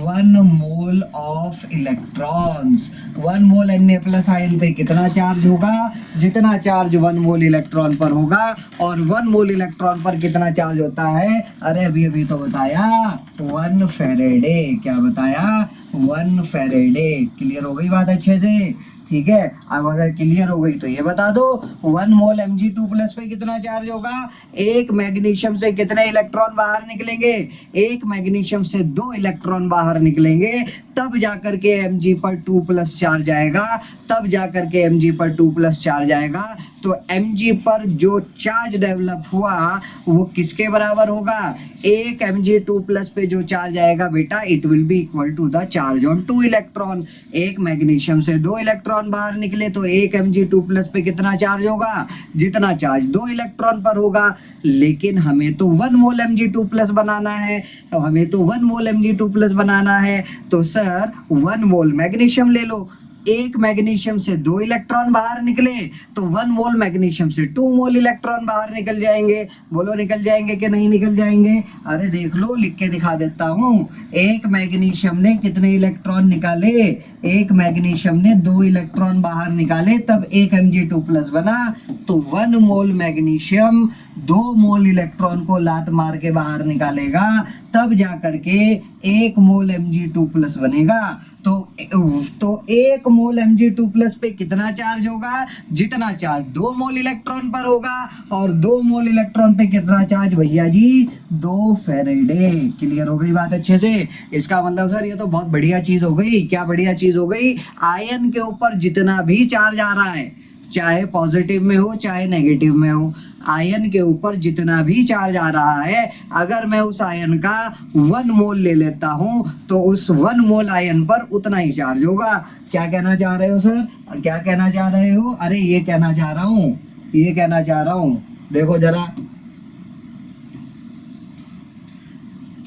A: 1 mole of electrons। 1 mole Na+ ion पे कितना चार्ज होगा? जितना चार्ज 1 मोल इलेक्ट्रॉन पर होगा। और 1 मोल इलेक्ट्रॉन पर कितना चार्ज होता है? अरे अभी तो बताया, 1 फैरेडे। क्या बताया? 1 फैरेडे। क्लियर हो गई बात अच्छे से? ठीक है। अब अगर क्लियर हो गई तो ये बता दो 1 मोल Mg2+ पे कितना चार्ज होगा? एक मैग्नीशियम से कितने इलेक्ट्रॉन बाहर निकलेंगे? एक मैग्नीशियम से 2 इलेक्ट्रॉन बाहर निकलेंगे। तब जाकर के mg पर 2 प्लस चार्ज आएगा, तब जाकर के mg पर 2 प्लस चार्ज आएगा। तो mg पर जो चार्ज डेवलप हुआ वो किसके बराबर होगा? एक mg2 प्लस पे जो चार्ज आएगा बेटा, it will be equal to the charge on 2 electron. एक मैग्नीशियम से 2 इलेक्ट्रॉन बाहर निकले तो एक mg2 प्लस पे कितना चार्ज होगा? जितना चार्ज 2 इलेक्ट्रॉन पर होगा। लेकिन हमें तो 1 मोल mg2 प्लस बनाना है, तो हमें तो 1 मोल mg2 प्लस बनाना है। तो सर 1 मोल मैग्नीशियम ले लो, एक मैग्नीशियम से 2 इलेक्ट्रॉन बाहर निकले तो 1 मोल मैग्नीशियम से 2 मोल इलेक्ट्रॉन बाहर निकल जाएंगे। बोलो निकल जाएंगे कि नहीं निकल जाएंगे? अरे देख लो, लिख के दिखा देता हूँ। एक मैग्नीशियम ने कितने इलेक्ट्रॉन निकाले? एक मैग्नीशियम ने 2 इलेक्ट्रॉन बाहर निकाले, तब एक mg2 प्लस बना। तो 1 मोल मैग्नीशियम 2 मोल इलेक्ट्रॉन को लात मार के बाहर निकालेगा, तब जाकर के 1 मोल mg2 प्लस बनेगा। तो 1 मोल mg2 प्लस पे कितना चार्ज होगा? जितना चार्ज 2 मोल इलेक्ट्रॉन पर होगा। और 2 मोल इलेक्ट्रॉन पे कितना चार्ज भैया जी? 2 फेरेडे। क्लियर हो गई बात अच्छे से? इसका मतलब सर ये तो बहुत बढ़िया चीज हो गई। क्या बढ़िया चीज हो गई? आयन के ऊपर जितना भी चार्ज आ रहा है, चाहे पॉजिटिव में हो चाहे नेगेटिव में हो, आयन के ऊपर जितना भी चार्ज आ रहा है, अगर मैं उस आयन का 1 मोल ले लेता हूं तो उस 1 मोल आयन पर उतना ही चार्ज होगा। क्या कहना चाह रहे हो सर? क्या कहना चाह रहे हो? अरे ये कहना चाह रहा हूं, ये कहना चाह रहा हूं। देखो जरा,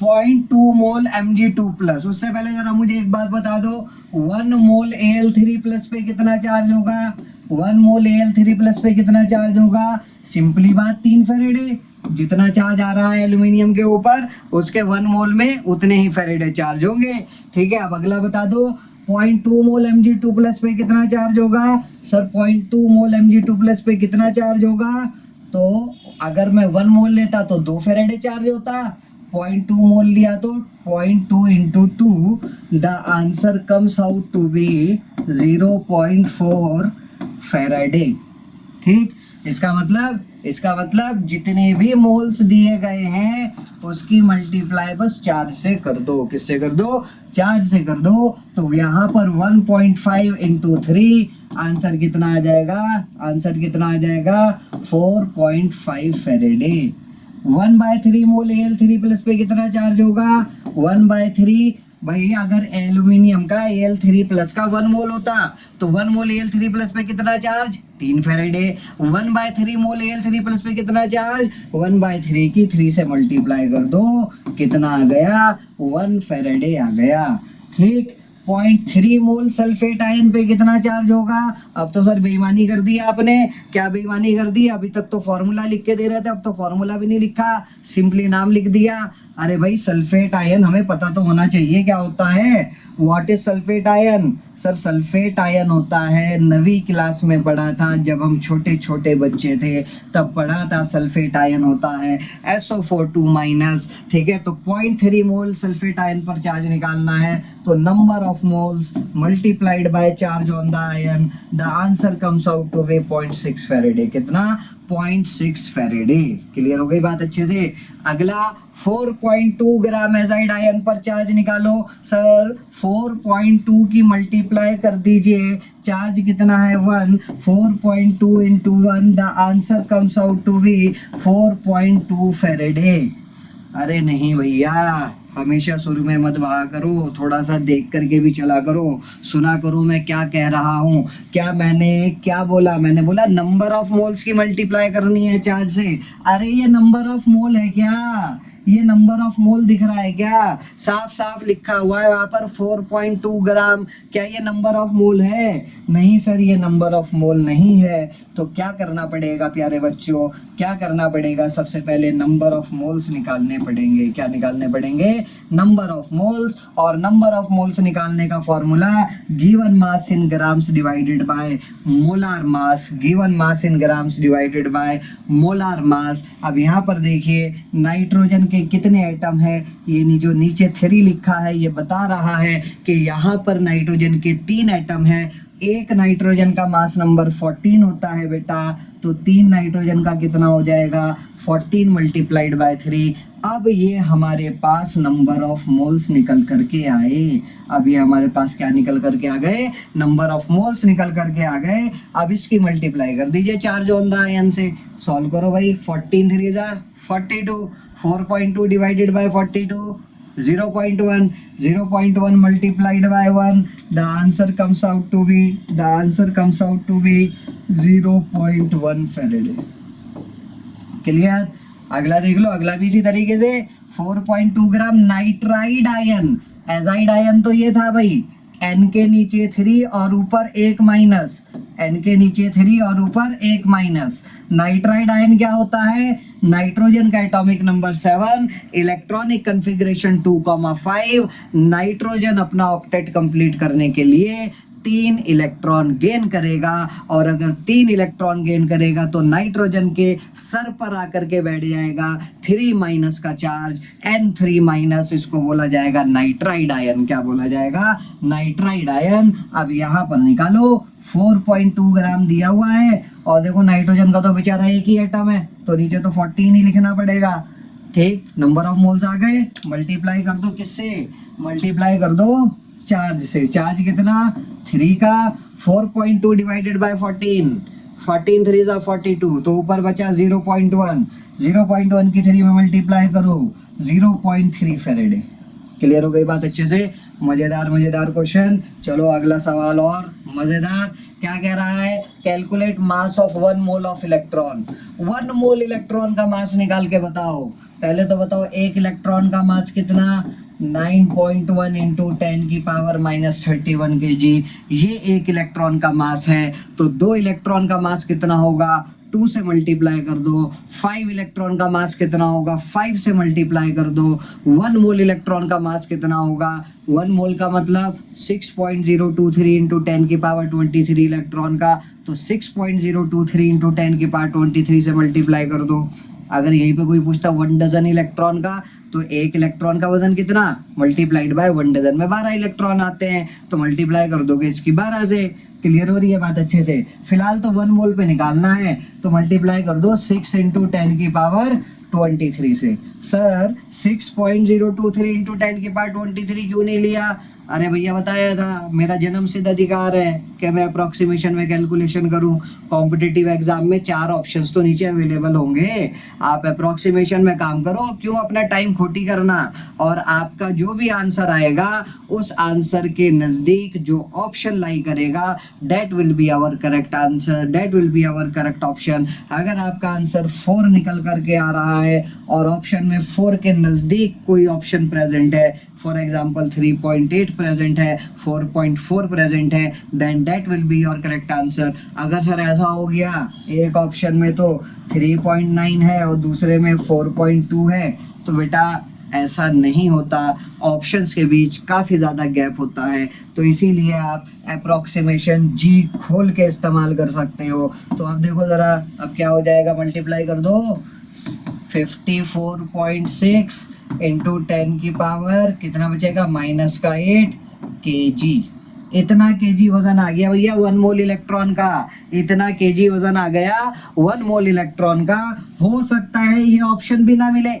A: 0.2 मोल mg2 प्लस। उससे पहले जरा मुझे एक बात बता दो, 1 मोल Al3 प्लस पे कितना चार्ज होगा? 1 मोल Al3 प्लस पे कितना चार्ज होगा? सिंपली बात 3 फेरेडे। जितना चार्ज आ रहा है एल्यूमिनियम के ऊपर, उसके 1 मोल में उतने ही फेरेडे चार्ज होंगे। ठीक है, अब अगला बता दो, 0.2 मोल mg2 प्लस पे कितना चार्ज होगा? सर 0.2 मोल mg2 प्लस पे कितना चार्ज होगा? तो अगर मैं 1 मोल लेता तो 2 फेरेडे चार्ज होता, 0.2 मोल लिया तो 0.2 into 2, the answer comes out to be 0.4 faraday. ठीक, इसका मतलब जितने भी मोल्स दिए गए हैं उसकी मल्टीप्लाई बस चार्ज से कर दो। किससे कर दो? चार्ज से कर दो। तो यहाँ पर 1.5 इंटू 3, आंसर कितना आ जाएगा? आंसर कितना आ जाएगा? 4.5 फेरेडे। 1/3 मोल Al3 प्लस पे कितना चार्ज होगा? 1/3। भाई अगर एल्यूमिनियम का Al3 प्लस का 1 मोल होता तो 1 मोल Al3 प्लस पे कितना चार्ज? 3 फेरेडे। 1/3 मोल Al3 प्लस पे कितना चार्ज? 1/3 की 3 से मल्टीप्लाई कर दो, कितना आ गया? 1 फेरेडे आ गया। ठीक, 0.3 मोल सल्फेट आयन पे कितना चार्ज होगा? अब तो सर बेईमानी कर दी आपने। क्या बेईमानी कर दी? अभी तक तो फॉर्मूला लिख के दे रहे थे, अब तो फॉर्मूला भी नहीं लिखा, सिंपली नाम लिख दिया। अरे भाई सल्फेट आयन हमें पता तो होना चाहिए क्या होता है। What is sulphate ion? Sir sulphate ion होता है, 9वीं क्लास में पढ़ा था जब हम छोटे छोटे बच्चे थे, तब पढ़ा था। सल्फेट आयन होता है SO4 ठीक है, तो 0.3 मोल सल्फेट आयन पर चार्ज निकालना है तो number of moles multiplied by charge on the ion, the answer comes out to be 0.6 faraday. कितना? 0.6 फेरेडे। क्लियर हो गई बात अच्छे से? अगला 4.2 ग्राम एजाइड आयन पर चार्ज निकालो। सर 4.2 की मल्टीप्लाई कर दीजिए, चार्ज कितना है? 1। 4.2 into 1, the answer comes out to be 4.2 faraday. अरे नहीं भैया, हमेशा शुरू में मत बहा करो, थोड़ा सा देख करके भी चला करो, सुना करो मैं क्या कह रहा हूँ। मैंने क्या बोला? मैंने बोला नंबर ऑफ मोल्स की मल्टीप्लाई करनी है चार्ज से। अरे ये नंबर ऑफ मोल है क्या? ये नंबर ऑफ मोल दिख रहा है क्या? साफ साफ लिखा हुआ है वहां पर 4.2 ग्राम। क्या ये नंबर ऑफ मोल है? नहीं सर, ये नंबर ऑफ मोल नहीं है। तो क्या करना पड़ेगा प्यारे बच्चों? क्या करना पड़ेगा? सबसे पहले नंबर ऑफ मोल्स निकालने पड़ेंगे। क्या निकालने पड़ेंगे? Number of moles. और नंबर ऑफ मोल्स निकालने का formula given mass in grams divided by molar mass. Given mass in grams divided by molar mass. अब यहाँ पर देखिए नाइट्रोजन के कितने एटम है, ये जो नीचे 3 लिखा है ये बता रहा है कि यहाँ पर नाइट्रोजन के 3 एटम है। एक नाइट्रोजन का मास नंबर 14 होता है बेटा, तो 3 नाइट्रोजन का कितना हो जाएगा? 14 मल्टीप्लाइड बाय 3, अब ये हमारे पास नंबर ऑफ मोल्स निकल करके आए। अब ये हमारे पास क्या निकल करके आ गए, नंबर ऑफ मोल्स निकल करके आ गए। अब इसकी मल्टीप्लाई कर दीजिए चार्ज ऑन द आयन से। सॉल्व करो भाई, 14 3 जा 42, 4.2 divided by 42 0.1, 0.1 multiplied by 1, the answer comes out to be 0.1 Faraday। Clear. अगला देख लो, अगला भी इसी तरीके से 4.2 ग्राम नाइट्राइड आयन। एजाइड आयन तो ये था भाई, N के नीचे 3 और ऊपर 1 माइनस, N के नीचे 3 और ऊपर 1 माइनस। नाइट्राइड आयन क्या होता है, नाइट्रोजन का atomic number 7, electronic configuration 2,5। Nitrogen अपना ऑक्टेट कंप्लीट करने के लिए 3 इलेक्ट्रॉन गेन करेगा, और अगर 3 इलेक्ट्रॉन गेन करेगा तो नाइट्रोजन के सर पर आकर के बैठ जाएगा 3 माइनस का चार्ज, N3 माइनस। इसको बोला जाएगा नाइट्राइड आयन। क्या बोला जाएगा, नाइट्राइड आयन। अब यहाँ पर निकालो, 4.2 ग्राम दिया हुआ है, और देखो नाइट्रोजन का तो बेचारा एक ही एटम है, तो नीचे तो 14 ही लिखना पड़ेगा। ठीक, नंबर ऑफ मोल्स आ गए, मल्टीप्लाई कर दो किससे, मल्टीप्लाई कर दो चार्ज से। चार्ज कितना, 3 का 4.2 डिवाइडेड बाय 14, 14 3 जा 42, तो ऊपर बचा 0.1, 0.1 की 3 में मल्टीप्लाई करो 0.3 फेरेडे। क्लियर हो गई बात अच्छे से। मजेदार क्वेश्चन। चलो अगला सवाल और मजेदार। क्या कह रहा है, calculate mass of 1 mole of electron. 1 mole electron का मास निकाल के बताओ। पहले तो बताओ एक इलेक्ट्रॉन का मास कितना, 9.1 इंटू 10 की पावर -31 kg। ये एक इलेक्ट्रॉन का मास है, तो 2 इलेक्ट्रॉन का मास कितना होगा, 2 से मल्टीप्लाई कर दो। 5 इलेक्ट्रॉन का मास कितना होगा, 5 से मल्टीप्लाई कर दो। 1 मोल इलेक्ट्रॉन का मास कितना होगा, 1 मोल का मतलब 6.023 इंटू 10 की पावर 23 इलेक्ट्रॉन का, तो 6.023 इंटू 10 की पावर 23 से मल्टीप्लाई कर दो। अगर यहीं पे कोई पूछता 1 डजन इलेक्ट्रॉन का, तो एक इलेक्ट्रॉन का वजन कितना, मल्टीप्लाइड बाय 1 डजन में 12 इलेक्ट्रॉन आते हैं, तो मल्टीप्लाई कर दोगे इसकी 12 से। क्लियर हो रही है बात अच्छे से। फिलहाल तो 1 मोल पे निकालना है, तो मल्टीप्लाई कर दो 6 इंटू 10 की पावर 23 से। सर 6.023 इंटू 10 की पावर 23 क्यों नहीं लिया, अरे भैया बताया था, मेरा जन्म सिद्ध अधिकार है कि मैं अप्रोक्सीमेशन में कैलकुलेशन करूं। कॉम्पिटिटिव एग्जाम में 4 ऑप्शंस तो नीचे अवेलेबल होंगे, आप अप्रोक्सीमेशन में काम करो, क्यों अपना टाइम खोटी करना। और आपका जो भी आंसर आएगा, उस आंसर के नज़दीक जो ऑप्शन लाई करेगा, that will be our correct answer, that will be our correct option. अगर आपका आंसर 4 निकल करके आ रहा है और ऑप्शन में 4 के नज़दीक कोई ऑप्शन प्रेजेंट है, फॉर एग्जाम्पल 3.8 प्रेजेंट है, 4.4 प्रेजेंट है, then that will be your correct answer. अगर सर ऐसा हो गया, एक ऑप्शन में तो 3.9 है और दूसरे में 4.2 है, तो बेटा ऐसा नहीं होता, ऑप्शंस के बीच काफ़ी ज़्यादा गैप होता है, तो इसीलिए आप अप्रोक्सीमेशन जी खोल के इस्तेमाल कर सकते हो। तो अब देखो ज़रा, अब क्या हो जाएगा, मल्टीप्लाई कर दो 54.6 इंटू 10 की पावर कितना बचेगा, -8 kg। इतना केजी वजन आ गया भैया 1 मोल इलेक्ट्रॉन का, इतना केजी वजन आ गया 1 मोल इलेक्ट्रॉन का। हो सकता है ये ऑप्शन भी ना मिले,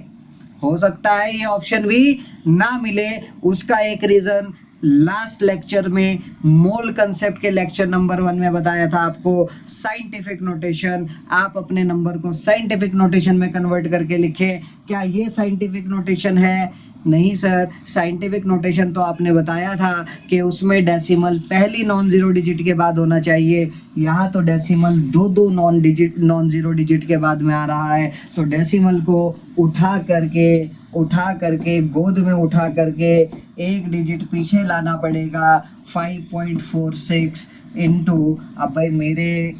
A: हो सकता है ये ऑप्शन भी ना मिले। उसका एक रीजन लास्ट लेक्चर में मोल कंसेप्ट के लेक्चर नंबर 1 में बताया था आपको, साइंटिफिक नोटेशन। आप अपने नंबर को साइंटिफिक नोटेशन में कन्वर्ट करके लिखें। क्या ये साइंटिफिक नोटेशन है? नहीं सर, साइंटिफिक नोटेशन तो आपने बताया था कि उसमें डेसिमल पहली नॉन जीरो डिजिट के बाद होना चाहिए, यहाँ तो डेसिमल दो नॉन जीरो डिजिट के बाद में आ रहा है, तो डेसिमल को उठा करके गोद में उठा करके एक डिजिट पीछे लाना पड़ेगा। 5.46 इंटू, अब भाई मेरे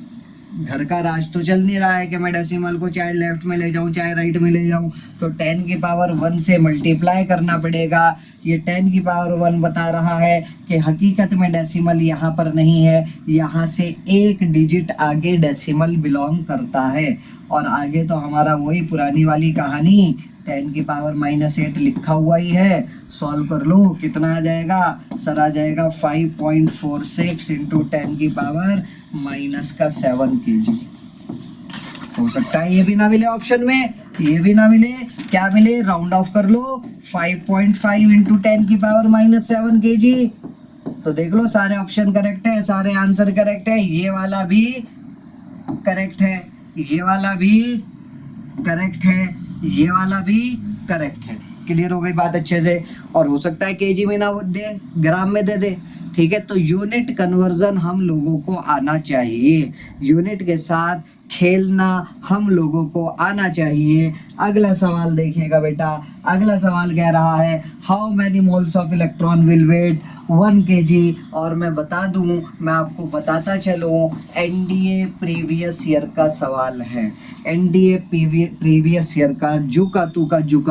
A: घर का राज तो चल नहीं रहा है कि मैं डेसिमल को चाहे लेफ्ट में ले जाऊं चाहे राइट में ले जाऊं, तो 10 की पावर 1 से मल्टीप्लाई करना पड़ेगा। ये 10 की पावर 1 बता रहा है कि हकीकत में डेसिमल यहाँ पर नहीं है, यहाँ से एक डिजिट आगे डेसिमल बिलोंग करता है। और आगे तो हमारा वही पुरानी वाली कहानी 10 की पावर -8 लिखा हुआ ही है। सॉल्व कर लो, कितना आ जाएगा सर, आ जाएगा 5.46 इंटू 10 की पावर -7 kg। हो सकता है ये भी ना मिले ऑप्शन में, ये भी ना मिले, क्या मिले, राउंड ऑफ कर लो, 5.5 इंटू 10 की पावर -7 kg। तो देख लो सारे ऑप्शन करेक्ट है, सारे आंसर करेक्ट है, ये वाला भी करेक्ट है, ये वाला भी करेक्ट है, ये वाला भी करेक्ट है। क्लियर हो गई बात अच्छे से। और हो सकता है केजी में ना दे, ग्राम में दे दे, ठीक है। तो यूनिट कन्वर्जन हम लोगों को आना चाहिए, यूनिट के साथ खेलना हम लोगों को आना चाहिए। अगला सवाल देखिएगा बेटा, अगला सवाल कह रहा है how many moles of electron will weigh 1 kg। और मैं बता दूं, मैं आपको बताता चलूं, एनडीए प्रीवियस ईयर का सवाल है, एनडीए प्रीवियस ईयर का जुका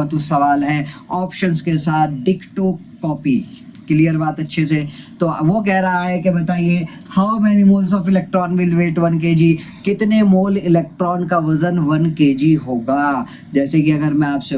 A: तू सवाल है, ऑप्शंस के साथ डिक्टो कॉपी। क्लियर बात अच्छे से। तो वो कह रहा है कि बताइए how many moles of electron will weigh 1 kg, कितने मोल इलेक्ट्रॉन का वजन 1 kg होगा। जैसे कि अगर मैं आपसे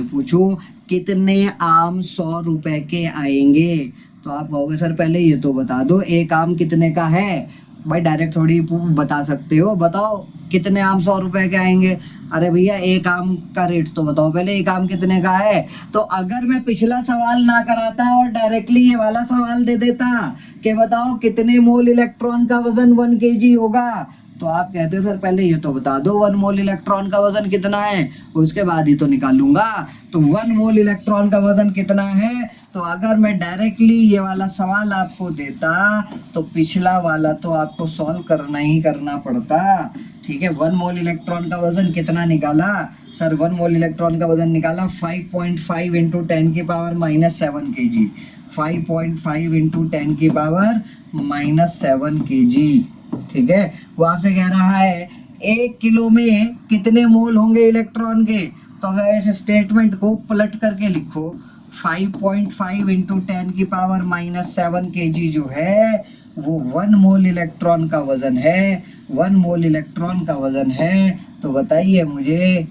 A: पूछूं कितने आम 100 रुपए के आएंगे, तो आप कहोगे सर पहले ये तो बता दो एक आम कितने का है। भाई डायरेक्ट थोड़ी बता सकते हो, बताओ कितने आम 100 रुपए के आएंगे। अरे भैया एक आम का रेट तो बताओ पहले, एक आम कितने का है। तो अगर मैं पिछला सवाल ना कराता और डायरेक्टली ये वाला सवाल दे देता कि बताओ कितने मोल इलेक्ट्रॉन का वजन 1 kg होगा, तो आप कहते सर पहले ये तो बता दो 1 मोल इलेक्ट्रॉन का वजन कितना है, उसके बाद ही तो निकालूंगा। तो 1 मोल इलेक्ट्रॉन का वजन कितना है, तो अगर मैं डायरेक्टली ये वाला सवाल आपको देता तो पिछला वाला तो आपको सॉल्व करना ही करना पड़ता, ठीक है। 1 मोल इलेक्ट्रॉन का वजन कितना निकाला सर, 1 मोल इलेक्ट्रॉन का वजन निकाला 5.5 इंटू 10 की पावर -7 kg, 5.5 इंटू 10 की पावर -7 kg, ठीक है। वो आपसे कह रहा है 1 किलो में कितने मोल होंगे इलेक्ट्रॉन के। तो अगर ऐसे स्टेटमेंट को पलट करके लिखो 5.5 इंटू 10 की पावर -7 kg जो है वो 1 मोल इलेक्ट्रॉन का वजन है, 1 मोल इलेक्ट्रॉन का वजन है। तो बताइए मुझे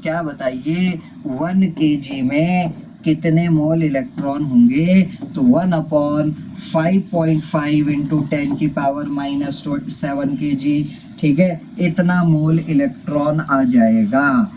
A: क्या बताइए 1 kg में कितने मोल इलेक्ट्रॉन होंगे। तो 1/5.5 इंटू 10 की पावर -7 kg, ठीक है, इतना मोल इलेक्ट्रॉन आ जाएगा।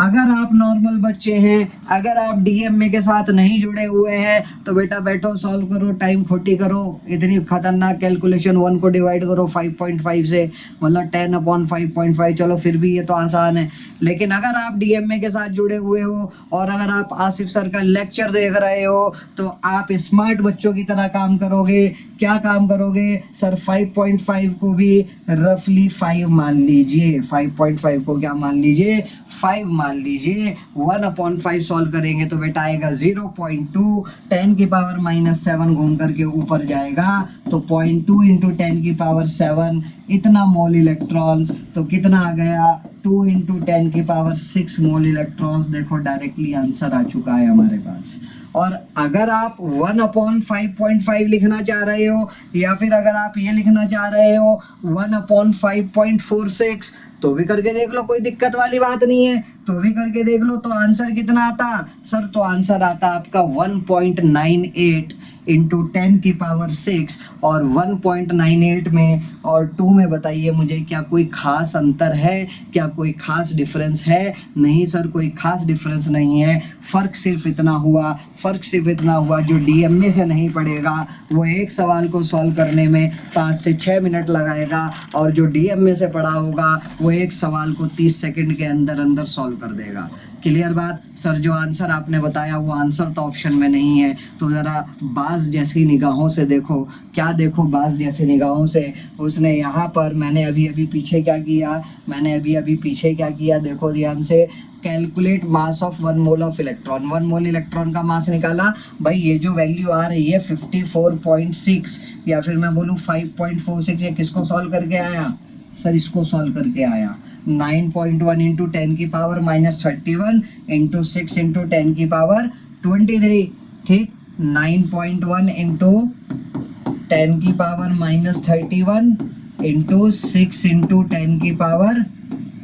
A: अगर आप नॉर्मल बच्चे हैं, अगर आप डीएमए के साथ नहीं जुड़े हुए हैं, तो बेटा बैठो सॉल्व करो, टाइम खोटी करो, इतनी खतरनाक कैलकुलेशन 1 को डिवाइड करो 5.5 से, मतलब 10/5.5। चलो फिर भी ये तो आसान है। लेकिन अगर आप डीएमए के साथ जुड़े हुए हो और अगर आप आसिफ सर का लेक्चर देख रहे हो तो आप स्मार्ट बच्चों की तरह काम करोगे। क्या काम करोगे सर, 5.5 को भी रफली 5 मान लीजिए, 5.5 को क्या मान लीजिए, 5 मान लीजिए। 1/5 सॉल्व करेंगे तो बेटा आएगा 0.2, 10 की पावर -7 घूम करके ऊपर जाएगा तो 0.2 इंटू 10 की पावर 7, इतना मोल इलेक्ट्रॉन्स। तो कितना आ गया 2 इंटू 10 की पावर 6 मोल इलेक्ट्रॉन्स। देखो डायरेक्टली आंसर आ चुका है हमारे पास। और अगर आप 1/5.5 लिखना चाह रहे हो या फिर अगर आप ये लिखना चाह रहे हो 1/5.46 तो भी करके देख लो, कोई दिक्कत वाली बात नहीं है, तो भी करके देख लो। तो आंसर कितना आता सर, तो आंसर आता आपका 1.98 इंटू 10 की पावर 6। और 1.98 में और 2 में बताइए मुझे क्या कोई खास अंतर है, क्या कोई खास डिफरेंस है। नहीं सर कोई खास डिफरेंस नहीं है। फ़र्क सिर्फ इतना हुआ जो डीएमए से नहीं पड़ेगा वो एक सवाल को सॉल्व करने में 5 से 6 मिनट लगाएगा और जो डीएमए से पढ़ा होगा वो एक सवाल को 30 सेकंड के अंदर सॉल्व कर देगा। क्लियर बात सर। जो आंसर आपने बताया वो आंसर तो ऑप्शन में नहीं है। तो ज़रा बाज जैसी निगाहों से देखो, क्या देखो बाज जैसी निगाहों से। उसने यहाँ पर मैंने अभी पीछे क्या किया देखो ध्यान से, calculate mass of 1 mole of electron. 1 mole electron का मास निकाला। भाई ये जो वैल्यू आ रही है 54.6 या फिर मैं बोलूँ 5.46, ये किसको सॉल्व करके आया सर, इसको सॉल्व करके आया। 9.1 इंटू 10 की पावर -31 इंटू 6 इंटू 10 की पावर 23, ठीक। 9.1 इंटू 10 की पावर -31 इंटू 6 इंटू 10 की पावर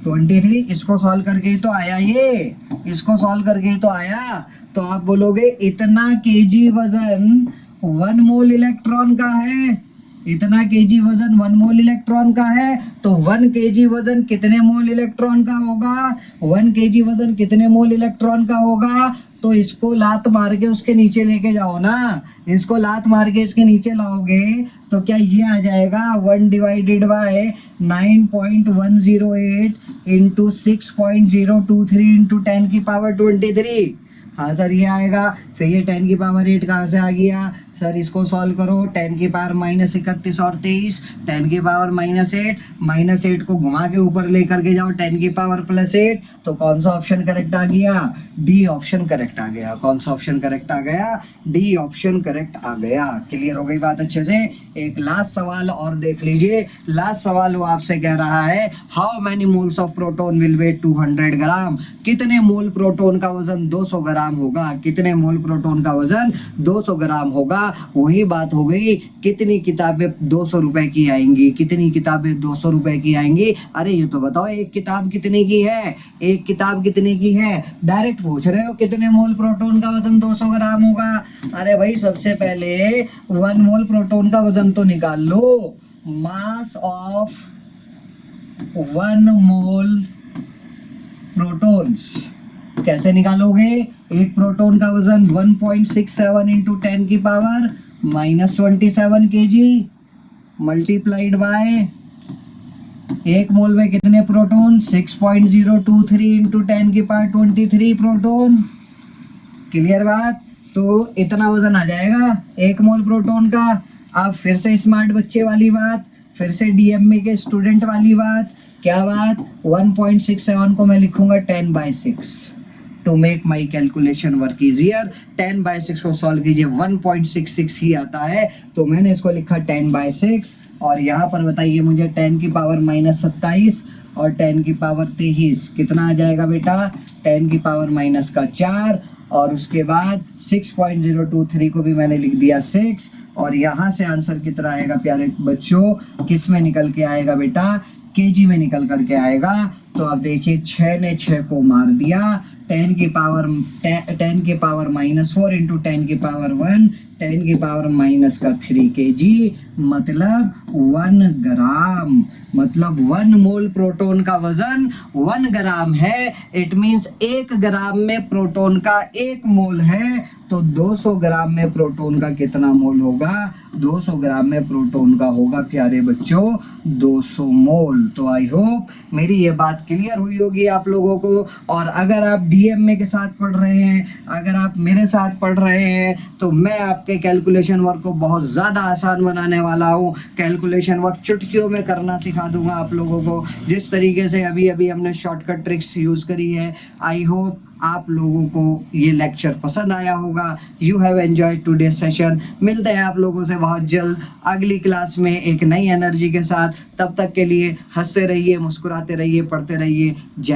A: 23। इसको सॉल्व करके ही तो आया ये, इसको सॉल्व करके ही तो आया। तो आप बोलोगे इतना केजी वजन 1 मोल इलेक्ट्रॉन का है, इतना केजी वजन 1 मोल इलेक्ट्रॉन का है, तो 1 केजी वजन कितने मोल इलेक्ट्रॉन का होगा? 1 केजी वजन कितने मोल इलेक्ट्रॉन का होगा? तो इसको लात मार के उसके नीचे लेके जाओ ना, इसको लात मार के इसके नीचे लाओगे तो क्या ये आ जाएगा 1 डिवाइडेड बाय 9.108 इंटू 6.023 इंटू 10 की पावर 23। हाँ सर ये आएगा। फिर ये 10 की पावर 8 कहाँ से आ गया सर? इसको सॉल्व करो। 10 की पावर -31 और 23, 10 की पावर -8 को घुमा के ऊपर लेकर के जाओ 10 की पावर +8, तो कौन सा ऑप्शन करेक्ट आ गया? डी ऑप्शन करेक्ट आ गया। कौन सा ऑप्शन करेक्ट आ गया? डी ऑप्शन करेक्ट आ गया। क्लियर हो गई बात अच्छे से? एक लास्ट सवाल और देख लीजिए। लास्ट सवाल वो आपसे कह रहा है how many moles of proton will weigh 200 gram? कितने मोल प्रोटोन का वजन 200 ग्राम होगा? कितने मोल प्रोटोन का वजन 200 ग्राम होगा? वही बात हो गई, कितनी किताबें 200 रुपए की आएंगी? कितनी किताबें 200 रुपए की आएंगी? अरे ये तो बताओ एक किताब कितने की है? एक किताब कितने की है? डायरेक्ट पूछ रहे हो कितने मोल प्रोटोन का वजन 200 ग्राम होगा? अरे भाई सबसे पहले 1 मोल प्रोटोन का वजन तो निकाल लो। मास ऑफ 1 मोल प्रोटॉन्स कैसे निकालोगे? एक प्रोटॉन का वजन 1.67 इंटू 10 की पावर -27 केजी मल्टीप्लाइड बाय एक मोल में कितने प्रोटॉन? 6.023 इंटू 10 की पावर 23 प्रोटॉन। क्लियर बात? तो इतना वजन आ जाएगा एक मोल प्रोटॉन का। अब फिर से स्मार्ट बच्चे वाली बात, फिर से डीएमए के स्टूडेंट वाली बात। क्या बात? 1.67 को मैं लिखूंगा 10/6 to make my calculation work easier. 10/6 को सॉल्व कीजिए 1.66 ही आता है, तो मैंने इसको लिखा 10/6। और यहाँ पर बताइए मुझे 10 की पावर -27 और 10 की पावर 23 कितना आ जाएगा बेटा? 10 की पावर -4 और उसके बाद 6.023 को भी मैंने लिख दिया 6। और यहाँ से आंसर कितना आएगा प्यारे बच्चों? किस में निकल के आएगा बेटा? केजी में निकल करके आएगा। तो अब देखिए 6 ने 6 को मार दिया। 10 की पावर -4 इंटू 10 की पावर 1, 10 की पावर -3 केजी मतलब 1 ग्राम। मतलब 1 मोल प्रोटॉन का वजन 1 ग्राम है। इट मींस 1 ग्राम में प्रोटॉन का 1 मोल है, तो 200 ग्राम में प्रोटॉन का कितना मोल होगा? 200 ग्राम में प्रोटॉन का होगा प्यारे बच्चों 200 मोल। तो आई होप मेरी ये बात क्लियर हुई होगी आप लोगों को। और अगर आप डीएमए के साथ पढ़ रहे हैं, अगर आप मेरे साथ पढ़ रहे हैं, तो मैं आपके कैलकुलेशन वर्क को बहुत ज़्यादा आसान बनाने वाला हूँ। कैलकुलेशन वर्क चुटकियों में करना सिखा दूंगा आप लोगों को, जिस तरीके से अभी अभी हमने शॉर्टकट ट्रिक्स यूज़ करी है। आई होप आप लोगों को ये लेक्चर पसंद आया होगा। You have enjoyed today session. मिलते हैं आप लोगों से बहुत जल्द अगली क्लास में एक नई एनर्जी के साथ। तब तक के लिए हंसते रहिए, मुस्कुराते रहिए, पढ़ते रहिए। जय